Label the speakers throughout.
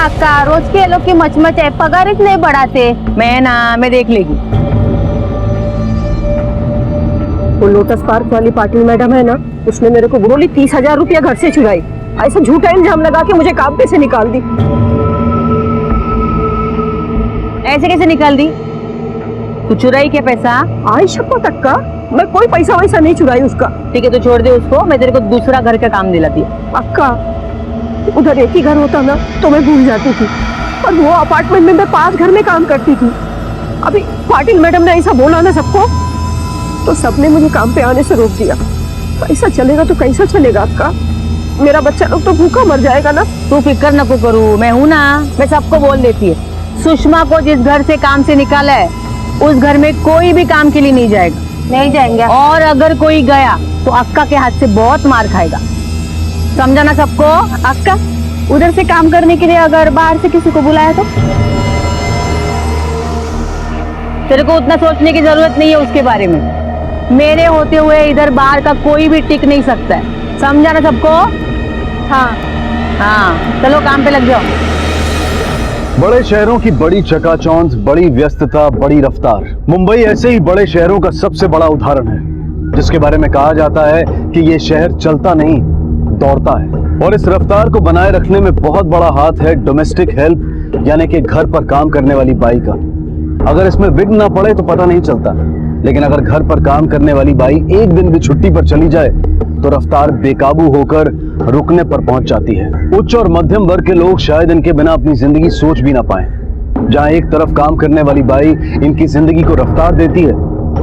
Speaker 1: अक्का, रोज के ये लोग की मचमच है, पगार ही नहीं बढ़ाते।
Speaker 2: मैं देख लेगी।
Speaker 3: वो लोटस पार्क वाली पाटिल मैडम है ना, उसने मेरे को बोली 30,000 रुपया घर से चुराई। ऐसा झूठा इल्जाम लगा के मुझे काम पे से निकाल दी।
Speaker 2: ऐसे कैसे निकाल दी? तू चुराई क्या पैसा?
Speaker 3: आयशा को अक्का, मैं कोई पैसा वैसा नहीं चुराई उसका।
Speaker 2: ठीक है तो छोड़ दे उसको, मैं तेरे को दूसरा घर का काम दिलाती हूँ।
Speaker 3: अक्का, उधर एक ही घर होता ना तो मैं भूल जाती थी, और वो अपार्टमेंट में मैं 5 घर में काम करती थी। अभी पाटिल मैडम ने ऐसा बोला ना सबको, तो सबने मुझे काम पे आने से रोक दिया। पैसा चलेगा तो कैसा चलेगा अक्का? मेरा बच्चा लोग तो भूखा मर जाएगा ना।
Speaker 2: तू फिक्र न करू, मैं हूँ ना, मैं सबको बोल देती है। सुषमा को जिस घर से काम से निकाला है, उस घर में कोई भी काम के लिए नहीं जाएगा।
Speaker 1: नहीं जाएंगे।
Speaker 2: और अगर कोई गया तो अक्का के हाथ से बहुत मार खाएगा, समझा ना सबको?
Speaker 1: अक्का, उधर से काम करने के लिए अगर बाहर से किसी को बुलाया तो?
Speaker 2: तेरे को उतना सोचने की जरूरत नहीं है उसके बारे में। मेरे होते हुए इधर बाहर का कोई भी टिक नहीं सकता है, समझा ना सबको? हाँ, चलो काम पे लग जाओ।
Speaker 4: बड़े शहरों की बड़ी चकाचौंध, बड़ी व्यस्तता, बड़ी रफ्तार। मुंबई ऐसे ही बड़े शहरों का सबसे बड़ा उदाहरण है, जिसके बारे में कहा जाता है कि ये शहर चलता नहीं, दौड़ता है। और इस रफ्तार को बनाए रखने में बहुत बड़ा हाथ है डोमेस्टिक हेल्प, यानी कि घर पर काम करने वाली बाई का। अगर इसमें विघ्न ना पड़े तो पता नहीं चलता, लेकिन अगर घर पर काम करने वाली बाई एक दिन भी छुट्टी पर चली जाए तो रफ्तार बेकाबू होकर रुकने पर पहुंच जाती है। उच्च और मध्यम वर्ग के लोग शायद इनके बिना अपनी जिंदगी सोच भी ना पाएं। जहां एक तरफ काम करने वाली बाई इनकी जिंदगी को रफ्तार देती है,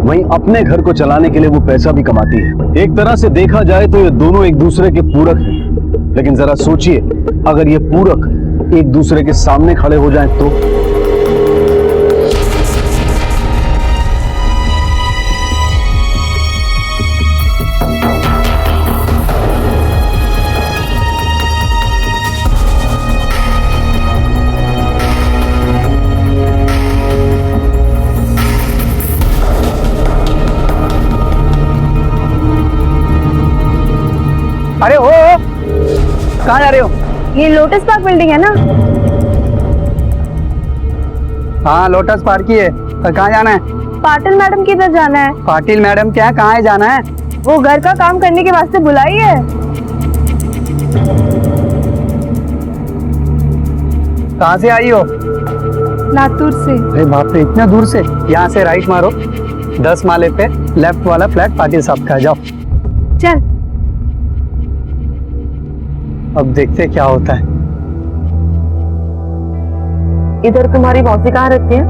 Speaker 4: वहीं अपने घर को चलाने के लिए वो पैसा भी कमाती है। एक तरह से देखा जाए तो ये दोनों एक दूसरे के पूरक हैं। लेकिन जरा सोचिए, अगर ये पूरक एक दूसरे के सामने खड़े हो जाएं तो?
Speaker 5: अरे हो, कहाँ जा रहे हो?
Speaker 1: ये लोटस पार्क बिल्डिंग है ना?
Speaker 5: हाँ, लोटस पार्क ही है। और कहाँ जाना है?
Speaker 1: पाटिल मैडम किधर जाना है?
Speaker 5: पाटिल मैडम क्या, कहाँ है जाना है?
Speaker 1: वो घर का काम करने के वास्ते बुलाई है।
Speaker 5: कहाँ से आई हो?
Speaker 1: लातूर से।
Speaker 5: अरे बाप रे, इतना दूर से? यहाँ से राइट मारो, 10 माले पे लेफ्ट वाला फ्लैट पाटिल साहब का, जाओ।
Speaker 1: चल।
Speaker 5: अब देखते क्या होता है।
Speaker 3: इधर तुम्हारी मौसी कहाँ रहती है?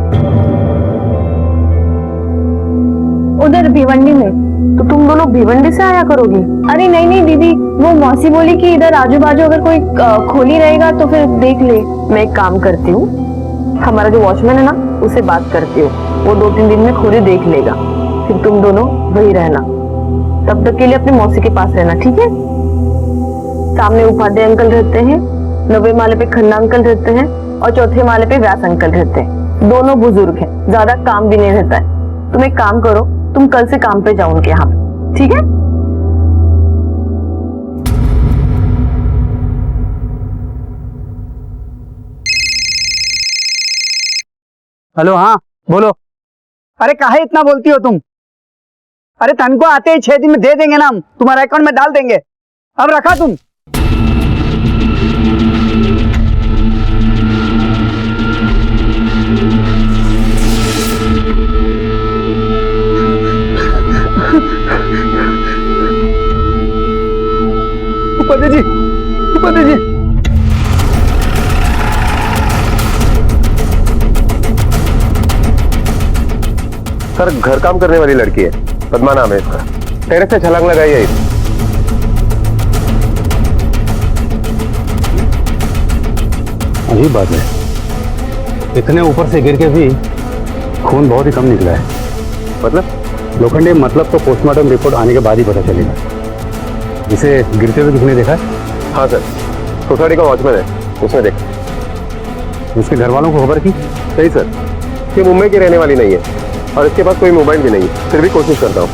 Speaker 1: उधर भिवंडी में।
Speaker 3: तो तुम दोनों भिवंडी से आया करोगी?
Speaker 1: अरे नहीं नहीं दीदी, वो मौसी बोली कि इधर आजू बाजू अगर कोई खोली रहेगा तो फिर देख ले।
Speaker 3: मैं एक काम करती हूँ, हमारा जो वॉचमैन है ना, उसे बात करती हूँ, वो 2-3 दिन में खोली देख लेगा। फिर तुम दोनों वही रहना, तब तक के लिए अपनी मौसी के पास रहना, ठीक है? सामने उपाध्याय अंकल रहते हैं, 90 माले पे खन्ना अंकल रहते हैं, और 4थे माले पे व्यास अंकल रहते हैं। दोनों बुजुर्ग हैं, ज्यादा काम भी नहीं रहता है। तुम एक काम करो, तुम कल से काम पे जाओ उनके यहाँ, ठीक है?
Speaker 5: हेलो, हाँ बोलो। अरे काहे इतना बोलती हो तुम? अरे तनको आते ही 6 दिन में दे देंगे ना, हम तुम्हारे अकाउंट में डाल देंगे। अब रखा तुम। उपाध्याय जी, उपाध्याय जी।
Speaker 6: सर, घर काम करने वाली लड़की है, पद्मा नाम है इसका। टेरेस से छलांग लगाई है।
Speaker 4: अजीब बात है, इतने ऊपर से गिर के भी खून बहुत ही कम निकला है।
Speaker 6: मतलब?
Speaker 4: लोखंडे, मतलब तो पोस्टमार्टम रिपोर्ट आने के बाद ही पता चलेगा। इसे गिरते हुए किसने देखा है?
Speaker 6: हाँ सर, सोसाइटी का वॉचमैन है, उसने देखा।
Speaker 4: उसके घर वालों को खबर की?
Speaker 6: सही सर, ये मुंबई की रहने वाली नहीं है और इसके पास कोई मोबाइल भी नहीं है, फिर भी कोशिश करता हूँ।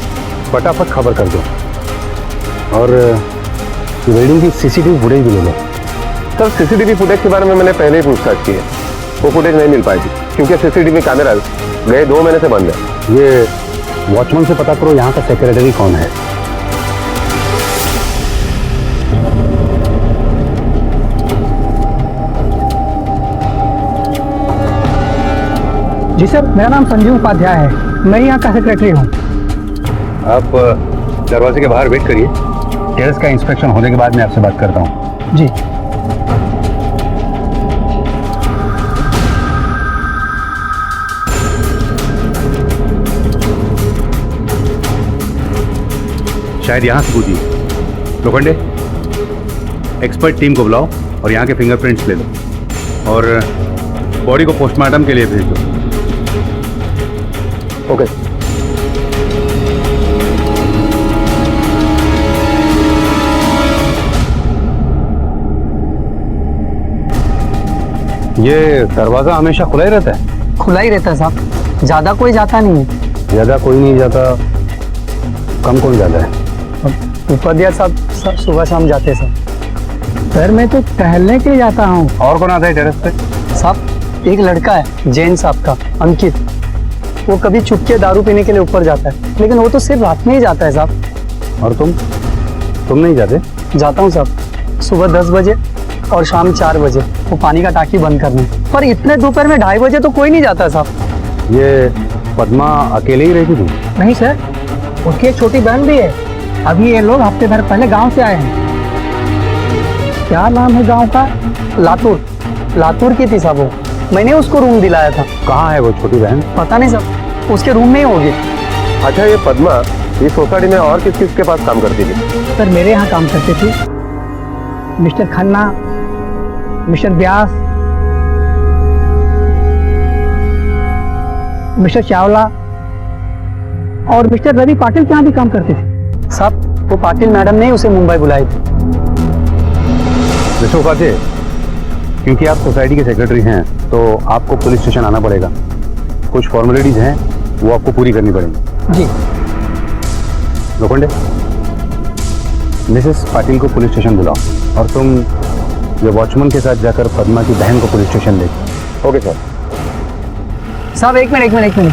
Speaker 4: फटाफट खबर कर दो और बिल्डिंग की सीसीटीवी फुटेज भी ले लो।
Speaker 6: सर सीसीटीवी फुटेज के बारे में मैंने पहले ही पूछताछ की है, वो फुटेज नहीं मिल पाएगी क्योंकि सीसीटीवी कैमरा गए 2 महीने से बंद है।
Speaker 4: ये वॉचमैन से पता करो यहाँ का सेक्रेटरी कौन है।
Speaker 5: जी सर, मेरा नाम संजीव उपाध्याय है, मैं यहाँ का सेक्रेटरी हूँ।
Speaker 4: आप दरवाजे के बाहर वेट करिए, टेरेस का इंस्पेक्शन होने के बाद मैं आपसे बात करता हूँ।
Speaker 5: जी।
Speaker 4: शायद यहाँ से पूछिए। लोखंडे, एक्सपर्ट टीम को बुलाओ और यहाँ के फिंगरप्रिंट्स ले लो और बॉडी को पोस्टमार्टम के लिए भेज दो।
Speaker 6: ओके।
Speaker 4: ये दरवाजा हमेशा खुला ही रहता है?
Speaker 5: खुला ही रहता है साहब, ज्यादा कोई जाता नहीं है।
Speaker 4: ज्यादा कोई नहीं जाता, कम कौन जाता है?
Speaker 5: उपाध्याय साहब सुबह शाम जाते हैं सर मैं तो टहलने के लिए जाता हूँ।
Speaker 4: और कौन आता है टेरेस पे?
Speaker 5: साहब एक लड़का है जैन साहब का, अंकित, वो कभी चुपके दारू पीने के लिए ऊपर जाता है, लेकिन वो तो सिर्फ रात में ही जाता है साहब।
Speaker 4: और तुम नहीं जाते?
Speaker 5: जाता हूँ साहब, सुबह 10 बजे और शाम 4 बजे वो पानी का टाकी बंद करने, पर इतने दोपहर में 2:30 बजे तो कोई नहीं जाता है साहब।
Speaker 4: ये पद्मा अकेले ही रहती थी?
Speaker 5: नहीं सर, उसकी एक छोटी बहन भी है। अभी ये लोग हफ्ते भर पहले गांव से आए हैं। क्या नाम है गांव का? लातूर की थी साहब वो, मैंने उसको रूम दिलाया था।
Speaker 4: कहाँ है वो छोटी बहन?
Speaker 5: पता नहीं साहब, उसके रूम में ही होगी।
Speaker 6: अच्छा, ये पद्मा इस सोसाइटी में और किस किस के पास काम करती थी?
Speaker 5: सर मेरे यहाँ काम करते थे मिस्टर खन्ना, मिस्टर व्यास, मिस्टर चावला और मिस्टर रवि पाटिल के यहाँ भी काम करते थे साहब। वो पाटिल मैडम ने उसे मुंबई बुलाई थी।
Speaker 4: मिस्टर उपाध्याय, क्योंकि आप सोसाइटी के सेक्रेटरी हैं तो आपको पुलिस स्टेशन आना पड़ेगा। कुछ फॉर्मेलिटीज हैं वो आपको पूरी करनी पड़ेंगी।
Speaker 5: जी।
Speaker 4: लोखंडे, मिसेस पाटिल को पुलिस स्टेशन बुलाओ और तुम ये वॉचमैन के साथ जाकर पद्मा की बहन को पुलिस स्टेशन ले।
Speaker 6: Okay sir.
Speaker 5: साहब एक मिनट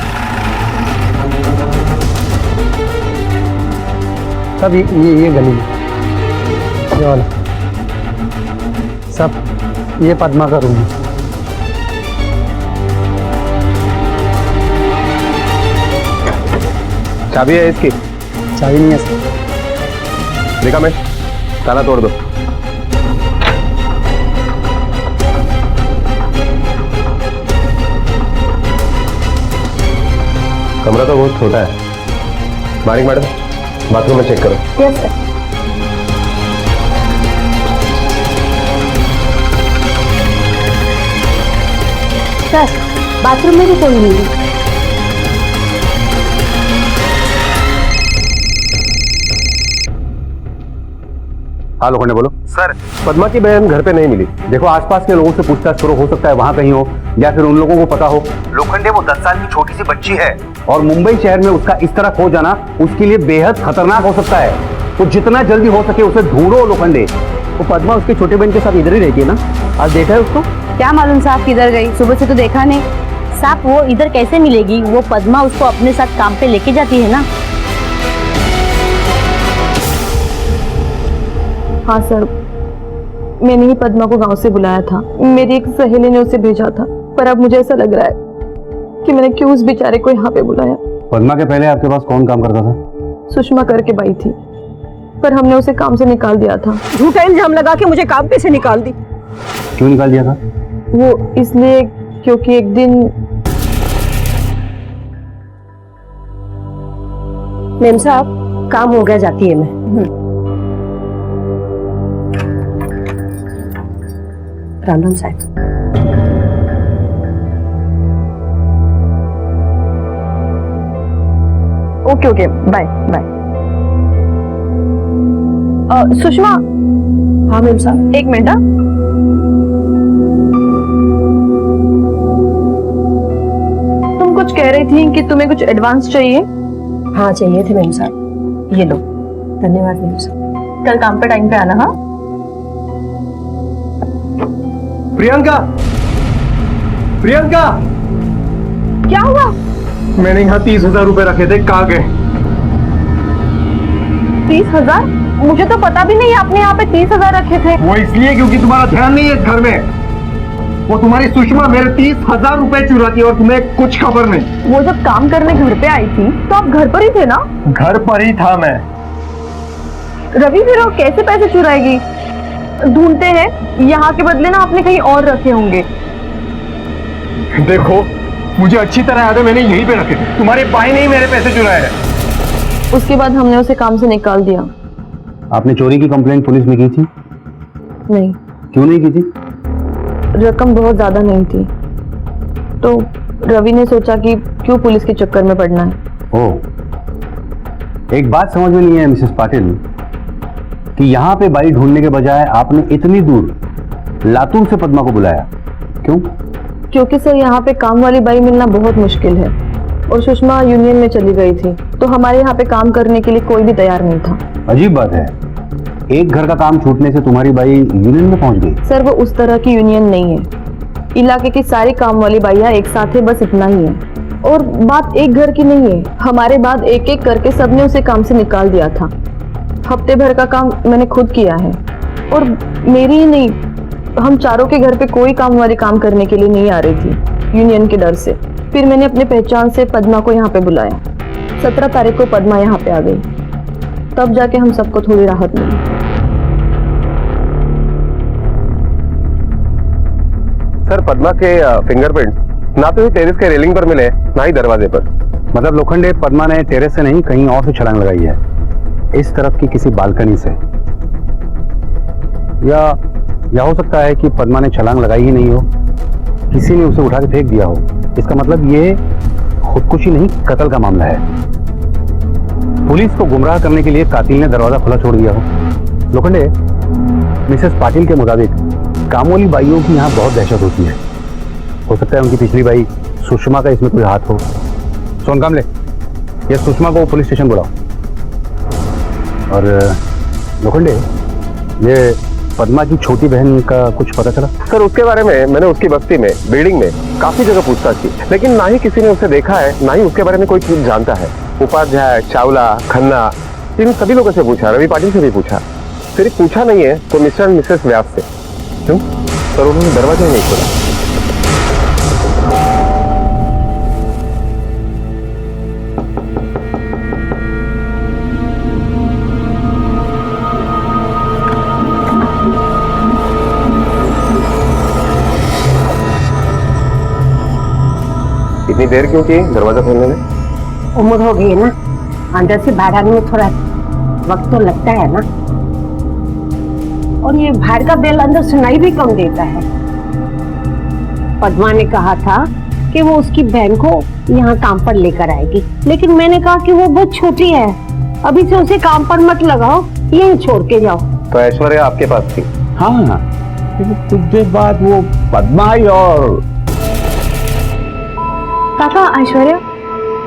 Speaker 5: साहब, ये गली में ये वाला साहब, ये पद्मा का रूम है।
Speaker 6: चाबी है इसकी?
Speaker 5: चाबी नहीं है सर।
Speaker 6: देखा मैं, ताला तोड़ दो। कमरा तो बहुत छोटा है। मारिक मैडम, बाथरूम में चेक करो।
Speaker 1: Yes sir. सर बाथरूम में भी कोई नहीं है।
Speaker 4: हाँ लोखंडे, बोलो।
Speaker 6: सर, पद्मा की बहन घर पे नहीं मिली।
Speaker 4: देखो आसपास के लोगों से पूछताछ करो, हो सकता है वहां कहीं हो या फिर उन लोगों को पता हो। लोखंडे, वो 10 साल की छोटी सी बच्ची है और मुंबई शहर में उसका इस तरह खो जाना उसके लिए बेहद खतरनाक हो सकता है, तो जितना जल्दी हो सके उसे ढूंढो। लोखंडे,
Speaker 5: वो पद्मा उसके छोटे बहन के साथ इधर ही रहती है ना? आज देखा है उसको?
Speaker 1: क्या मालूम साहब किधर गई, सुबह से तो देखा नहीं। साहब वो इधर कैसे मिलेगी, वो पद्मा उसको अपने साथ काम पे लेके जाती है ना। हाँ सर, मैंने ही पद्मा को गांव से बुलाया था। मेरी एक सहेली ने उसे भेजा था, पर अब मुझे ऐसा लग रहा है कि मैंने क्यों उस बेचारे को यहाँ पे बुलाया।
Speaker 4: पद्मा के पहले आपके पास कौन काम करता था?
Speaker 1: सुषमा करके बाई थी, पर हमने उसे काम से निकाल दिया था।
Speaker 2: झूठा इल्जाम लगा के मुझे काम पे से निकाल दी।
Speaker 4: क्यों निकाल दिया था?
Speaker 1: वो इसलिए क्योंकि एक दिन
Speaker 2: मेम साहब काम हो गया, जाती है मैं। राम राम साहब।
Speaker 1: Okay okay, bye bye. Sushma.
Speaker 2: हाँ मेम साहब।
Speaker 1: एक मिनट। तुम कुछ कह रही थी कि तुम्हें कुछ एडवांस चाहिए।
Speaker 2: हाँ चाहिए थे मेम साहब, ये लो। धन्यवाद मेम साहब।
Speaker 1: कल काम पे टाइम पे आना। हाँ
Speaker 6: प्रियंका, प्रियंका,
Speaker 3: क्या हुआ?
Speaker 6: मैंने यहाँ 30,000 रुपए रखे थे, कहाँ गए?
Speaker 3: 30,000? मुझे तो पता भी नहीं आपने यहाँ पे 30,000 रखे थे।
Speaker 6: वो इसलिए क्योंकि तुम्हारा ध्यान नहीं है इस घर में। वो तुम्हारी सुषमा मेरे 30,000 रुपए चुराती है और तुम्हें कुछ खबर नहीं।
Speaker 3: वो जब काम करने घर पे आई थी तो आप घर पर ही थे ना?
Speaker 6: घर पर ही था मैं।
Speaker 3: रवि फिर वो कैसे पैसे चुराएगी? ढूंढते हैं, यहाँ के बदले ना आपने कहीं और रखे होंगे।
Speaker 6: देखो, मुझे अच्छी तरह याद है मैंने यहीं पे रखे थे। तुम्हारे भाई ने ही मेरे पैसे चुराए हैं।
Speaker 1: उसके बाद हमने उसे काम से निकाल दिया।
Speaker 4: आपने चोरी की कंप्लेंट पुलिस में की थी?
Speaker 1: नहीं,
Speaker 4: क्यों नहीं की थी?
Speaker 1: रकम बहुत ज्यादा नहीं थी, तो रवि ने सोचा कि क्यों पुलिस के चक्कर में पड़ना है।
Speaker 4: ओह, एक बात समझ में नहीं है मिसेस पाटिल कि यहाँ पे बाई ढूंढने के बजाय आपने इतनी दूर लातूर से पद्मा को बुलाया, क्यों?
Speaker 1: क्योंकि सर यहाँ पे काम वाली बाई मिलना बहुत मुश्किल है और सुषमा यूनियन में चली गई थी, तो हमारे यहाँ पे काम करने के लिए कोई भी तैयार नहीं था।
Speaker 4: अजीब बात है, एक घर का काम छूटने से तुम्हारी बाई यूनियन में पहुंच गई।
Speaker 1: सर वो उस तरह की यूनियन नहीं है, इलाके की सारी काम वाली बाइयाँ एक साथ है, बस इतना ही है। और बात एक घर की नहीं है, हमारे बाद एक एक करके सबने उसे काम से निकाल दिया था। हफ्ते भर का काम मैंने खुद किया है, और मेरी ही नहीं, हम चारों के घर पे कोई काम वाली काम करने के लिए नहीं आ रही थी यूनियन के डर से। फिर मैंने अपने पहचान से पद्मा को यहाँ पे बुलाया। 17 तारीख को पद्मा यहाँ पे आ गई, तब जाके हम सबको थोड़ी राहत मिली।
Speaker 6: सर, पद्मा के फिंगरप्रिंट ना तो ही टेरेस के रेलिंग पर मिले, ना ही दरवाजे पर।
Speaker 4: मतलब लोखंडे, पद्मा ने टेरेस से नहीं कहीं और से छलांग लगाई है, इस तरफ की किसी बालकनी से। या हो सकता है कि पद्मा ने छलांग लगाई ही नहीं हो, किसी ने उसे उठा के फेंक दिया हो। इसका मतलब ये खुदकुशी नहीं, कत्ल का मामला है। पुलिस को गुमराह करने के लिए कातिल ने दरवाजा खुला छोड़ दिया हो। लोखंडे, मिसेस पाटिल के मुताबिक कामोली बाइयों की यहाँ बहुत दहशत होती है। हो सकता है उनकी पिछली बाई सुषमा का इसमें कोई हाथ हो। सोन कामले, ये सुषमा को पुलिस स्टेशन बुलाओ। और लोखंडे, ये पद्मा की छोटी बहन का कुछ पता चला?
Speaker 6: सर, उसके बारे में मैंने उसकी बस्ती में, बिल्डिंग में काफी जगह पूछताछ की, लेकिन ना ही किसी ने उसे देखा है, ना ही उसके बारे में कोई चीज जानता है। उपाध्याय, चावला, खन्ना, इन सभी लोगों से पूछा, रवि पाटिल से भी पूछा। सिर्फ पूछा नहीं है तो मिस्टर एंड मिसेस व्यास से। क्यों सर, उन्होंने दरवाजा ही नहीं खोला। इतनी देर क्यों की दरवाजा खोलने में?
Speaker 2: उम्र हो गई है ना, अंदर से बाहर आने में थोड़ा वक्त तो लगता है ना। और ये बाहर का बेल अंदर सुनाई भी कम देता है। पद्मा ने कहा था कि वो उसकी बहन को यहाँ काम पर लेकर आएगी, लेकिन मैंने कहा कि वो बहुत छोटी है, अभी से उसे काम पर मत लगाओ, यहीं छोड़ के जाओ।
Speaker 6: तो ऐश्वर्या आपके पास थी?
Speaker 4: हाँ, कुछ देर बाद वो पद्मा आई और
Speaker 1: काका, ऐश्वर्या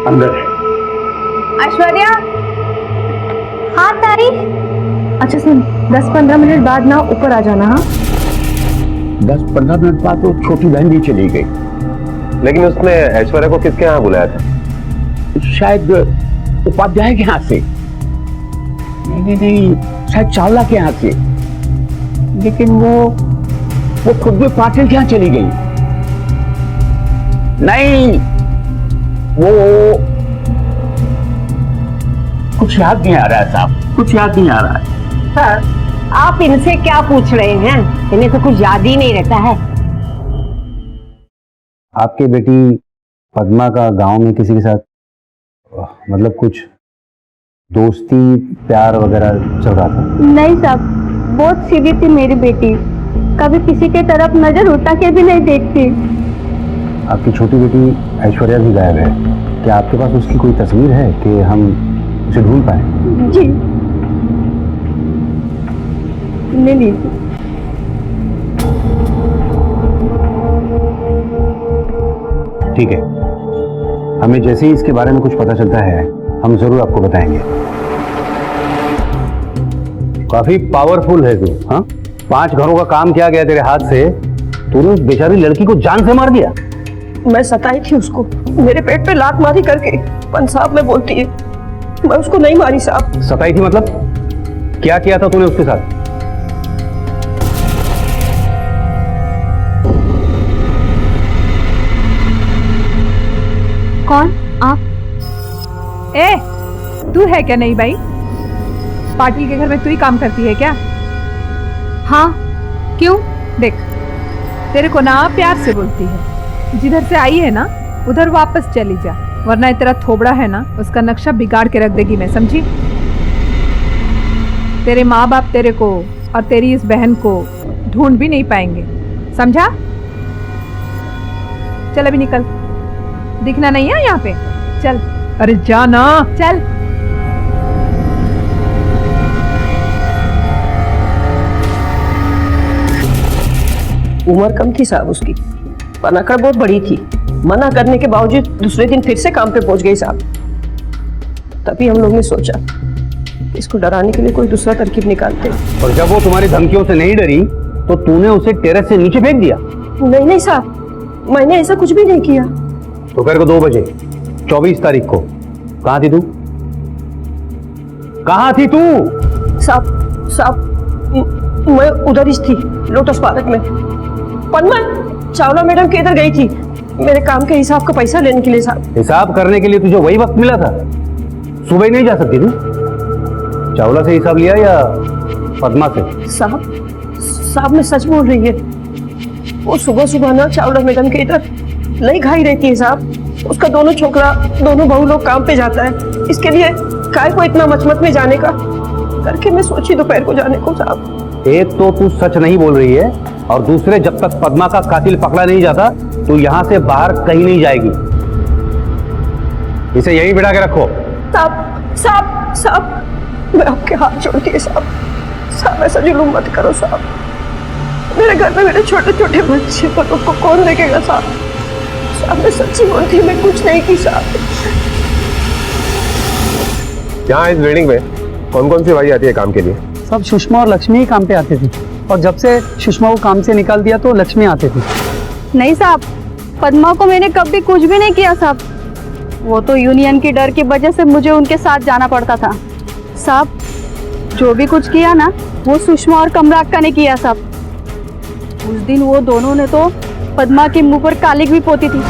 Speaker 4: अंदर है।
Speaker 1: ऐश्वर्या, हाँ तारी। अच्छा सुन, 10-15 मिनट बाद ना ऊपर आ जाना। हाँ,
Speaker 4: 10-15 मिनट बाद वो छोटी बहन भी चली गई।
Speaker 6: लेकिन उसने ऐश्वर्या को किसके यहाँ बुलाया था?
Speaker 7: शायद उपाध्याय के यहाँ से। नहीं, शायद चावला के यहाँ से। लेकिन वो खुद भी पाटिल के यहाँ चली गई। नहीं, वो कुछ याद नहीं आ रहा है साहब, कुछ याद नहीं आ रहा है।
Speaker 2: सर, आप इनसे क्या पूछ रहे हैं? इन्हें तो कुछ याद ही नहीं रहता है।
Speaker 4: आपकी बेटी पद्मा का गांव में किसी के साथ मतलब कुछ दोस्ती प्यार वगैरह चल रहा था?
Speaker 1: नहीं साहब, बहुत सीधी थी मेरी बेटी, कभी किसी के तरफ नजर उठा के भी नहीं देखती।
Speaker 4: आपकी छोटी बेटी ऐश्वर्या भी गायब है, क्या आपके पास उसकी कोई तस्वीर है कि हम उसे ढूंढ पाए?
Speaker 1: जी, ले लीजिए।
Speaker 4: ठीक है, हमें जैसे ही इसके बारे में कुछ पता चलता है हम जरूर आपको बताएंगे। काफी पावरफुल है तू। हाँ, 5 घरों का काम किया गया तेरे हाथ से,
Speaker 8: तूने उस बेचारी लड़की को जान से मार दिया?
Speaker 9: मैं सताई थी उसको, मेरे पेट पे लात मारी करके पंसाब में बोलती है। मैं उसको नहीं मारी साहब।
Speaker 8: सताई थी मतलब? क्या किया था तूने उसके साथ?
Speaker 10: कौन आप?
Speaker 11: ए, तू है क्या नई बाई? पाटिल के घर में तू ही काम करती है क्या?
Speaker 10: हाँ, क्यों?
Speaker 11: देख, तेरे को ना प्यार से बोलती है, जिधर से आई है ना उधर वापस चली जा, वरना ये तेरा थोबड़ा है ना उसका नक्शा बिगाड़ के रख देगी मैं, समझी? तेरे माँ बाप तेरे को और तेरी इस बहन को ढूंढ भी नहीं पाएंगे, समझा? चल अभी निकल, दिखना नहीं है यहाँ पे, चल। अरे जा ना, चल।
Speaker 9: उम्र कम थी साहब उसकी, पनाकड़ बहुत बड़ी थी। मना करने के बावजूद दूसरे दिन फिर से काम पे पहुंच गई साहब। तभी हम लोग ने सोचा इसको डराने के लिए कोई दूसरा तरकीब निकालते।
Speaker 8: और जब वो तुम्हारी धमकियों से नहीं डरी तो तूने उसे टेरेस से नीचे फेंक दिया?
Speaker 9: नहीं नहीं साहब, मैंने ऐसा कुछ भी नहीं किया।
Speaker 8: दोपहर को 2 बजे 24 तारीख को कहाँ थी तू? कहाँ थी तू?
Speaker 9: साहब मैं उधर ही थी, लोटस पार्क में। पन्ना चावला मैडम के इधर गई थी मेरे काम के हिसाब का पैसा लेने के लिए साहब।
Speaker 8: हिसाब करने के लिए तुझे वही वक्त मिला था? सुबह ही नहीं जा सकती तू? चावला से हिसाब लिया या पद्मा से?
Speaker 9: साहब मैं सच बोल रही है। वो सुबह सुबह ना चावला मैडम के इधर नहीं खाई रहती है साहब। उसका दोनों छोकरा, दोनों बहू लोग काम पे जाता है, इसके लिए काय को इतना मचमच में जाने का करके मैं सोची दोपहर को जाने को साहब।
Speaker 8: एक तो तू सच नहीं बोल रही है और दूसरे जब तक पद्मा का कातिल पकड़ा नहीं जाता तो यहाँ से बाहर कहीं नहीं जाएगी। इसे यहीं बिठा के रखो।
Speaker 9: साहब मैं आपके हाथ जोड़ती है साहब ऐसा जुलूम मत करो साहब। मेरे घर में मेरे छोटे छोटे बच्चे पर उनको कौन देखेगा साहब मैं सच्ची बोलती हूँ, मैं कुछ नहीं की साहब।
Speaker 6: यहाँ इस बिल्डिंग में कौन कौन सी भाई आती है काम के लिए?
Speaker 5: सब सुषमा और लक्ष्मी ही काम पे आते थे, और जब से सुषमा को काम से निकाल दिया तो लक्ष्मी आते थे।
Speaker 10: नहीं साहब, पद्मा को मैंने कभी कुछ भी नहीं किया साहब। वो तो यूनियन की डर की वजह से मुझे उनके साथ जाना पड़ता था साहब। जो भी कुछ किया ना वो सुषमा और कमराग का ने किया साहब। उस दिन वो दोनों ने तो पद्मा के मुंह पर कालिक भी पोती थी।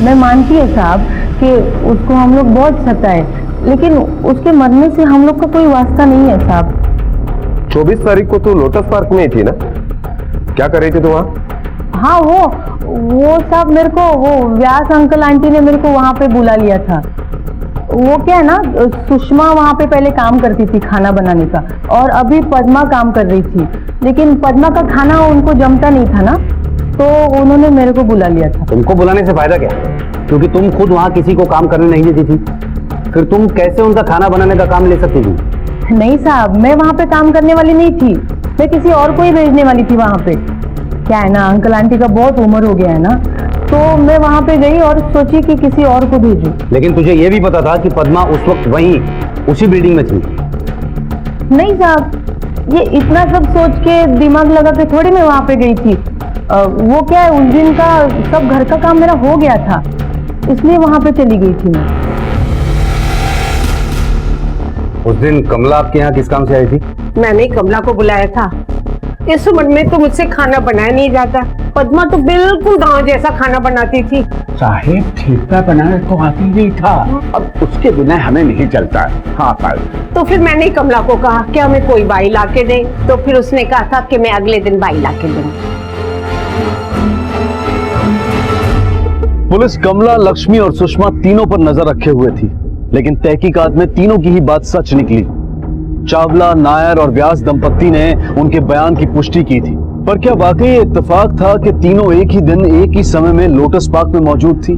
Speaker 1: मैं मानती है साहब कि उसको हम लोग बहुत सताए, लेकिन उसके मरने से हम लोग का कोई वास्ता नहीं है साहब।
Speaker 6: 24 तारीख को तो लोटस पार्क में ही थी ना? क्या कर रही थी तू वहाँ?
Speaker 1: हाँ वो साहब मेरे को वो व्यास अंकल आंटी ने मेरे को वहाँ पे बुला लिया था। वो क्या है ना, सुषमा वहाँ पे पहले काम करती थी खाना बनाने का, और अभी पद्मा काम कर रही थी, लेकिन पद्मा का खाना उनको जमता नहीं था ना, तो उन्होंने मेरे को बुला लिया था।
Speaker 8: तुमको बुलाने से फायदा क्या? क्योंकि तुम खुद वहाँ किसी को काम करने नहीं देती थी, फिर तुम कैसे उनका खाना बनाने का काम ले सकती थी?
Speaker 1: नहीं साहब, मैं वहाँ पे काम करने वाली नहीं थी, मैं किसी और को ही भेजने वाली थी वहाँ पे। क्या है ना, अंकल आंटी का बहुत उम्र हो गया है ना, तो मैं वहाँ पे गई और सोची कि किसी और को भेजूं।
Speaker 8: लेकिन तुझे ये भी पता था कि पद्मा उस वक्त वहीं उसी बिल्डिंग में थी?
Speaker 1: नहीं साहब, ये इतना सब सोच के दिमाग लगा के थोड़ी मैं वहाँ पे गई थी। वो क्या है, उस दिन का सब घर का काम मेरा हो गया था, इसलिए वहाँ पे चली गई थी मैं।
Speaker 8: उस दिन कमला आपके यहाँ किस काम से आई थी?
Speaker 2: मैंने कमला को बुलाया था। इस उम्र में तो मुझसे खाना बनाया नहीं जाता। पद्मा तो बिल्कुल गांव जैसा खाना बनाती थी।
Speaker 7: साहेब ठीका बनाना तो आती नहीं था, अब उसके बिना हमें नहीं चलता। हाँ पर
Speaker 2: तो फिर मैंने कमला को कहा कि हमें कोई बाई ला के दे, तो फिर उसने कहा था कि मैं अगले दिन बाई ला के दूंगी।
Speaker 4: पुलिस कमला, लक्ष्मी और सुषमा तीनों पर नजर रखे हुए थी, लेकिन तहकीकात में तीनों की ही बात सच निकली। चावला, नायर और व्यास दंपत्ति ने उनके बयान की पुष्टि की थी। पर क्या वाकई ये इत्तेफाक था कि तीनों एक ही दिन एक ही समय में लोटस पार्क में मौजूद थी,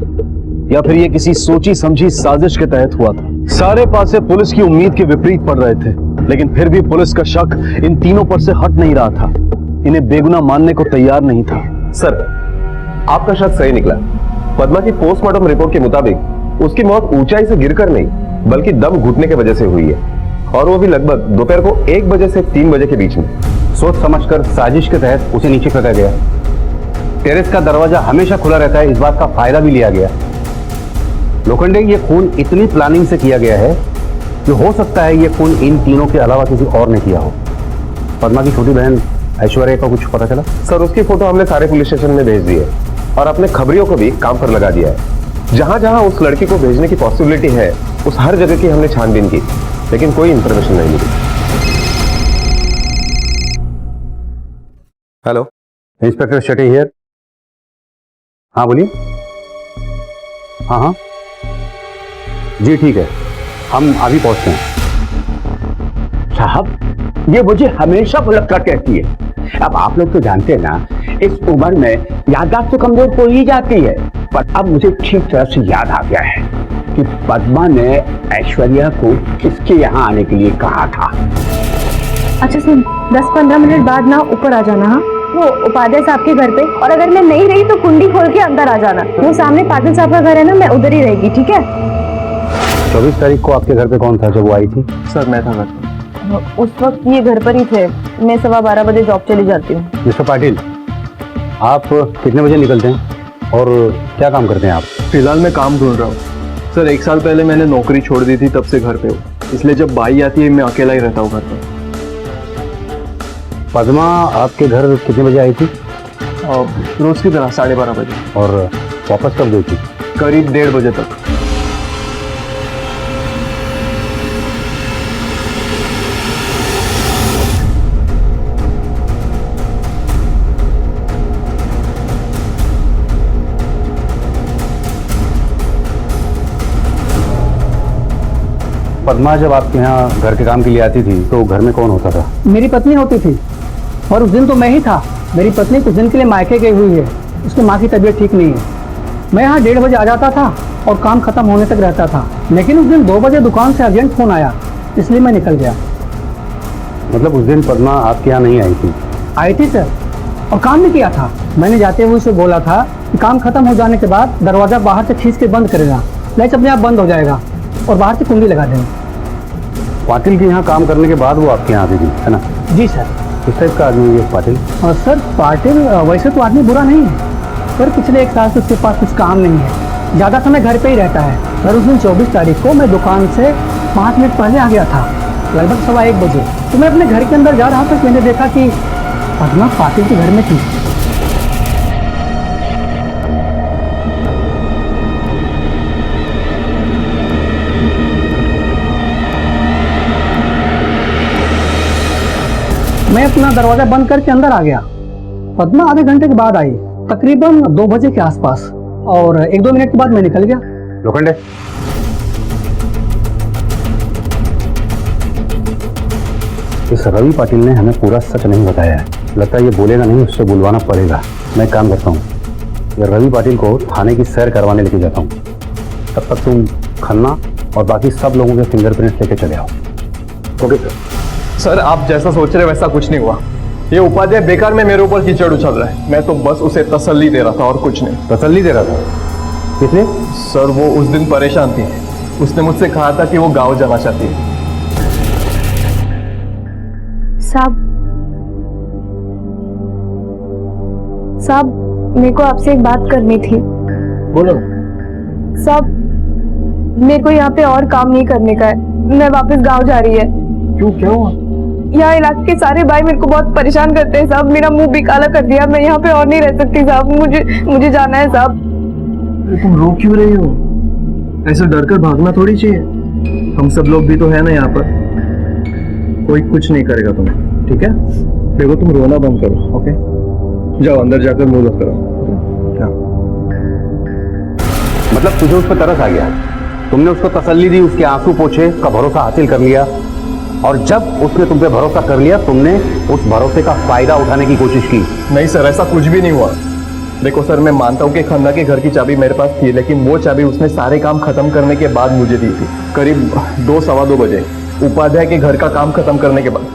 Speaker 4: या फिर ये किसी सोची समझी साजिश के तहत हुआ था? सारे पासे पुलिस की उम्मीद के विपरीत पड़ रहे थे, लेकिन फिर भी पुलिस का शक इन तीनों पर से हट नहीं रहा था, इन्हें बेगुनाह मानने को तैयार नहीं था।
Speaker 6: सर, आपका शक सही निकला। पद्मा की पोस्टमार्टम रिपोर्ट के मुताबिक उसकी मौत ऊंचाई से गिरकर नहीं बल्कि दम घुटने की वजह से हुई है, और वो भी लगभग दोपहर को 1 बजे से 3 बजे के बीच में।
Speaker 8: सोच समझकर साजिश के तहत उसे नीचे फेंका गया। टेरेस का दरवाजा हमेशा खुला रहता है, इस बात का फायदा भी लिया गया। लोखंडे, ये खून इतनी प्लानिंग से किया गया है कि हो सकता है ये खून इन तीनों के अलावा किसी और ने किया हो। पद्मा की छोटी बहन ऐश्वर्या का कुछ पता चला?
Speaker 6: सर, उसकी फोटो हमने सारे पुलिस स्टेशन में भेज दी है और अपने खबरियों को भी काम पर लगा दिया है। जहां जहां उस लड़की को भेजने की पॉसिबिलिटी है उस हर जगह की हमने छानबीन की, लेकिन कोई इंफॉर्मेशन नहीं मिली। Hello,
Speaker 8: inspector Shetty here. हाँ बोलिए। हाँ हाँ जी ठीक है, हम अभी पहुंचते हैं।
Speaker 7: साहब, ये मुझे हमेशा बुलक कर कहती है। अब आप लोग तो जानते हैं ना, इस उम्र में याददाश्त तो कमजोर हो ही जाती है, पर अब मुझे ठीक तरह से याद आ गया है कि पद्मा ने ऐश्वर्या को किसके यहाँ आने के लिए कहा था।
Speaker 1: अच्छा सुन, 10-15 मिनट बाद ना ऊपर आ जाना। हाँ, वो उपाध्याय साहब के घर पे, और अगर मैं नहीं रही तो कुंडी खोल के अंदर आ जाना। वो सामने पाटिल साहब का घर है ना, मैं उधर ही रहेगी, ठीक है?
Speaker 8: 24 तारीख को आपके घर पे कौन था जब वो आई थी?
Speaker 3: सर, मैं था घर पे।
Speaker 1: उस वक्त ये घर पर ही थे। मैं 12:15 बजे जॉब चली जाती हूँ।
Speaker 8: मिस्टर पाटिल, आप कितने बजे निकलते हैं और क्या काम करते हैं आप?
Speaker 3: फिलहाल मैं काम ढूंढ रहा हूँ सर। 1 साल पहले मैंने नौकरी छोड़ दी थी, तब से घर पे हूँ, इसलिए जब बाई आती है मैं अकेला ही रहता हूँ घर पे।
Speaker 8: पद्मा आपके घर कितने बजे आई थी?
Speaker 3: रोज की तरह 12:30 बजे।
Speaker 8: और वापस कब गई थी?
Speaker 3: करीब 1:30 बजे तक।
Speaker 8: पद्मा जब आपके यहाँ घर के काम के लिए आती थी तो घर में कौन होता था?
Speaker 5: मेरी पत्नी होती थी, और उस दिन तो मैं ही था। मेरी पत्नी कुछ दिन के लिए मायके गई हुई है, उसकी माँ की तबीयत ठीक नहीं है। मैं यहाँ 1:30 बजे आ जाता था और काम खत्म होने तक रहता था, लेकिन उस दिन 2 बजे दुकान से अर्जेंट फोन आया, इसलिए मैं निकल गया।
Speaker 8: मतलब उस दिन पद्मा आपके यहाँ नहीं आई थी?
Speaker 5: आई थी सर, और काम भी किया था। मैंने जाते हुए उसे बोला था कि काम खत्म हो जाने के बाद दरवाजा बाहर से खींच के बंद करेगा, लैच अपने आप बंद हो जाएगा, और बाहर से कुंडी लगा देना।
Speaker 8: पाटिल के यहाँ काम करने के बाद वो आपके यहाँ आती थी, है ना?
Speaker 5: जी सर।
Speaker 8: किस टाइप का आदमी है पाटिल?
Speaker 5: सर, पाटिल वैसे तो आदमी बुरा नहीं है, पर पिछले 1 साल से उसके पास कुछ काम नहीं है, ज़्यादा समय घर पे ही रहता है। सर, उस दिन 24 तारीख को मैं दुकान से 5 मिनट पहले आ गया था, लगभग 1:15 बजे। तो मैं अपने घर के अंदर जा रहा था, मैंने देखा कि पद्मा पाटिल के घर में थी। मैं अपना दरवाजा बंद करके अंदर आ गया। पद्मा आधे घंटे के बाद आई, तकरीबन 2 बजे के आसपास, और 1-2 मिनट के बाद मैं निकल गया।
Speaker 8: लोखंडे, इस रवि पाटिल ने हमें पूरा सच नहीं बताया है। लगता है ये बोलेगा नहीं, उससे बुलवाना पड़ेगा। मैं काम करता हूँ, ये रवि पाटिल को थाने की सैर करवाने लेके जाता हूँ। तब तक तुम खन्ना और बाकी सब लोगों के फिंगरप्रिंट्स लेके चले आओ।
Speaker 3: Okay sir. सर, आप जैसा सोच रहे वैसा कुछ नहीं हुआ। ये उपाध्याय बेकार में मेरे ऊपर कीचड़ उछल रहा है। मैं तो बस उसे तसल्ली दे रहा था और कुछ नहीं।
Speaker 8: तसल्ली दे रहा था? किसने?
Speaker 3: सर, वो उस दिन परेशान थी, उसने मुझसे कहा था कि वो गांव जाना चाहती है।
Speaker 1: साहब, मेरे को आपसे एक बात करनी थी।
Speaker 3: बोलो।
Speaker 1: साहब, मेरे को यहाँ पे और काम नहीं करने का है, मैं वापस गांव जा रही है।
Speaker 3: क्यों, क्या हुआ?
Speaker 1: यहाँ इलाके के सारे भाई मेरे को बहुत परेशान करते हैं साहब, मेरा मुंह भी काला कर दिया। मैं यहाँ पे और नहीं रह सकती साहब, मुझे जाना है साहब।
Speaker 3: तुम रो क्यों रही हो? ऐसे डर कर भागना थोड़ी चाहिए। हम सब लोग भी तो है ना यहाँ पर, कोई कुछ नहीं करेगा तुम्हें, ठीक है? देखो, तुम रोना बंद करो, ओके? जाओ अंदर जाकर मुंह धो करो।
Speaker 8: मतलब तुझे उस पर तरस आ गया, तुमने उसको तसल्ली दी, उसके आंसू पोछे, उसका भरोसा हासिल कर लिया, और जब उसने तुम पे भरोसा कर लिया तुमने उस भरोसे का फायदा उठाने की कोशिश की।
Speaker 3: नहीं सर, ऐसा कुछ भी नहीं हुआ। देखो सर, मैं मानता हूँ कि खन्ना के घर की चाबी मेरे पास थी, लेकिन वो चाबी उसने सारे काम खत्म करने के बाद मुझे दी थी, करीब 2-2:15 बजे, उपाध्याय के घर का काम खत्म करने के बाद।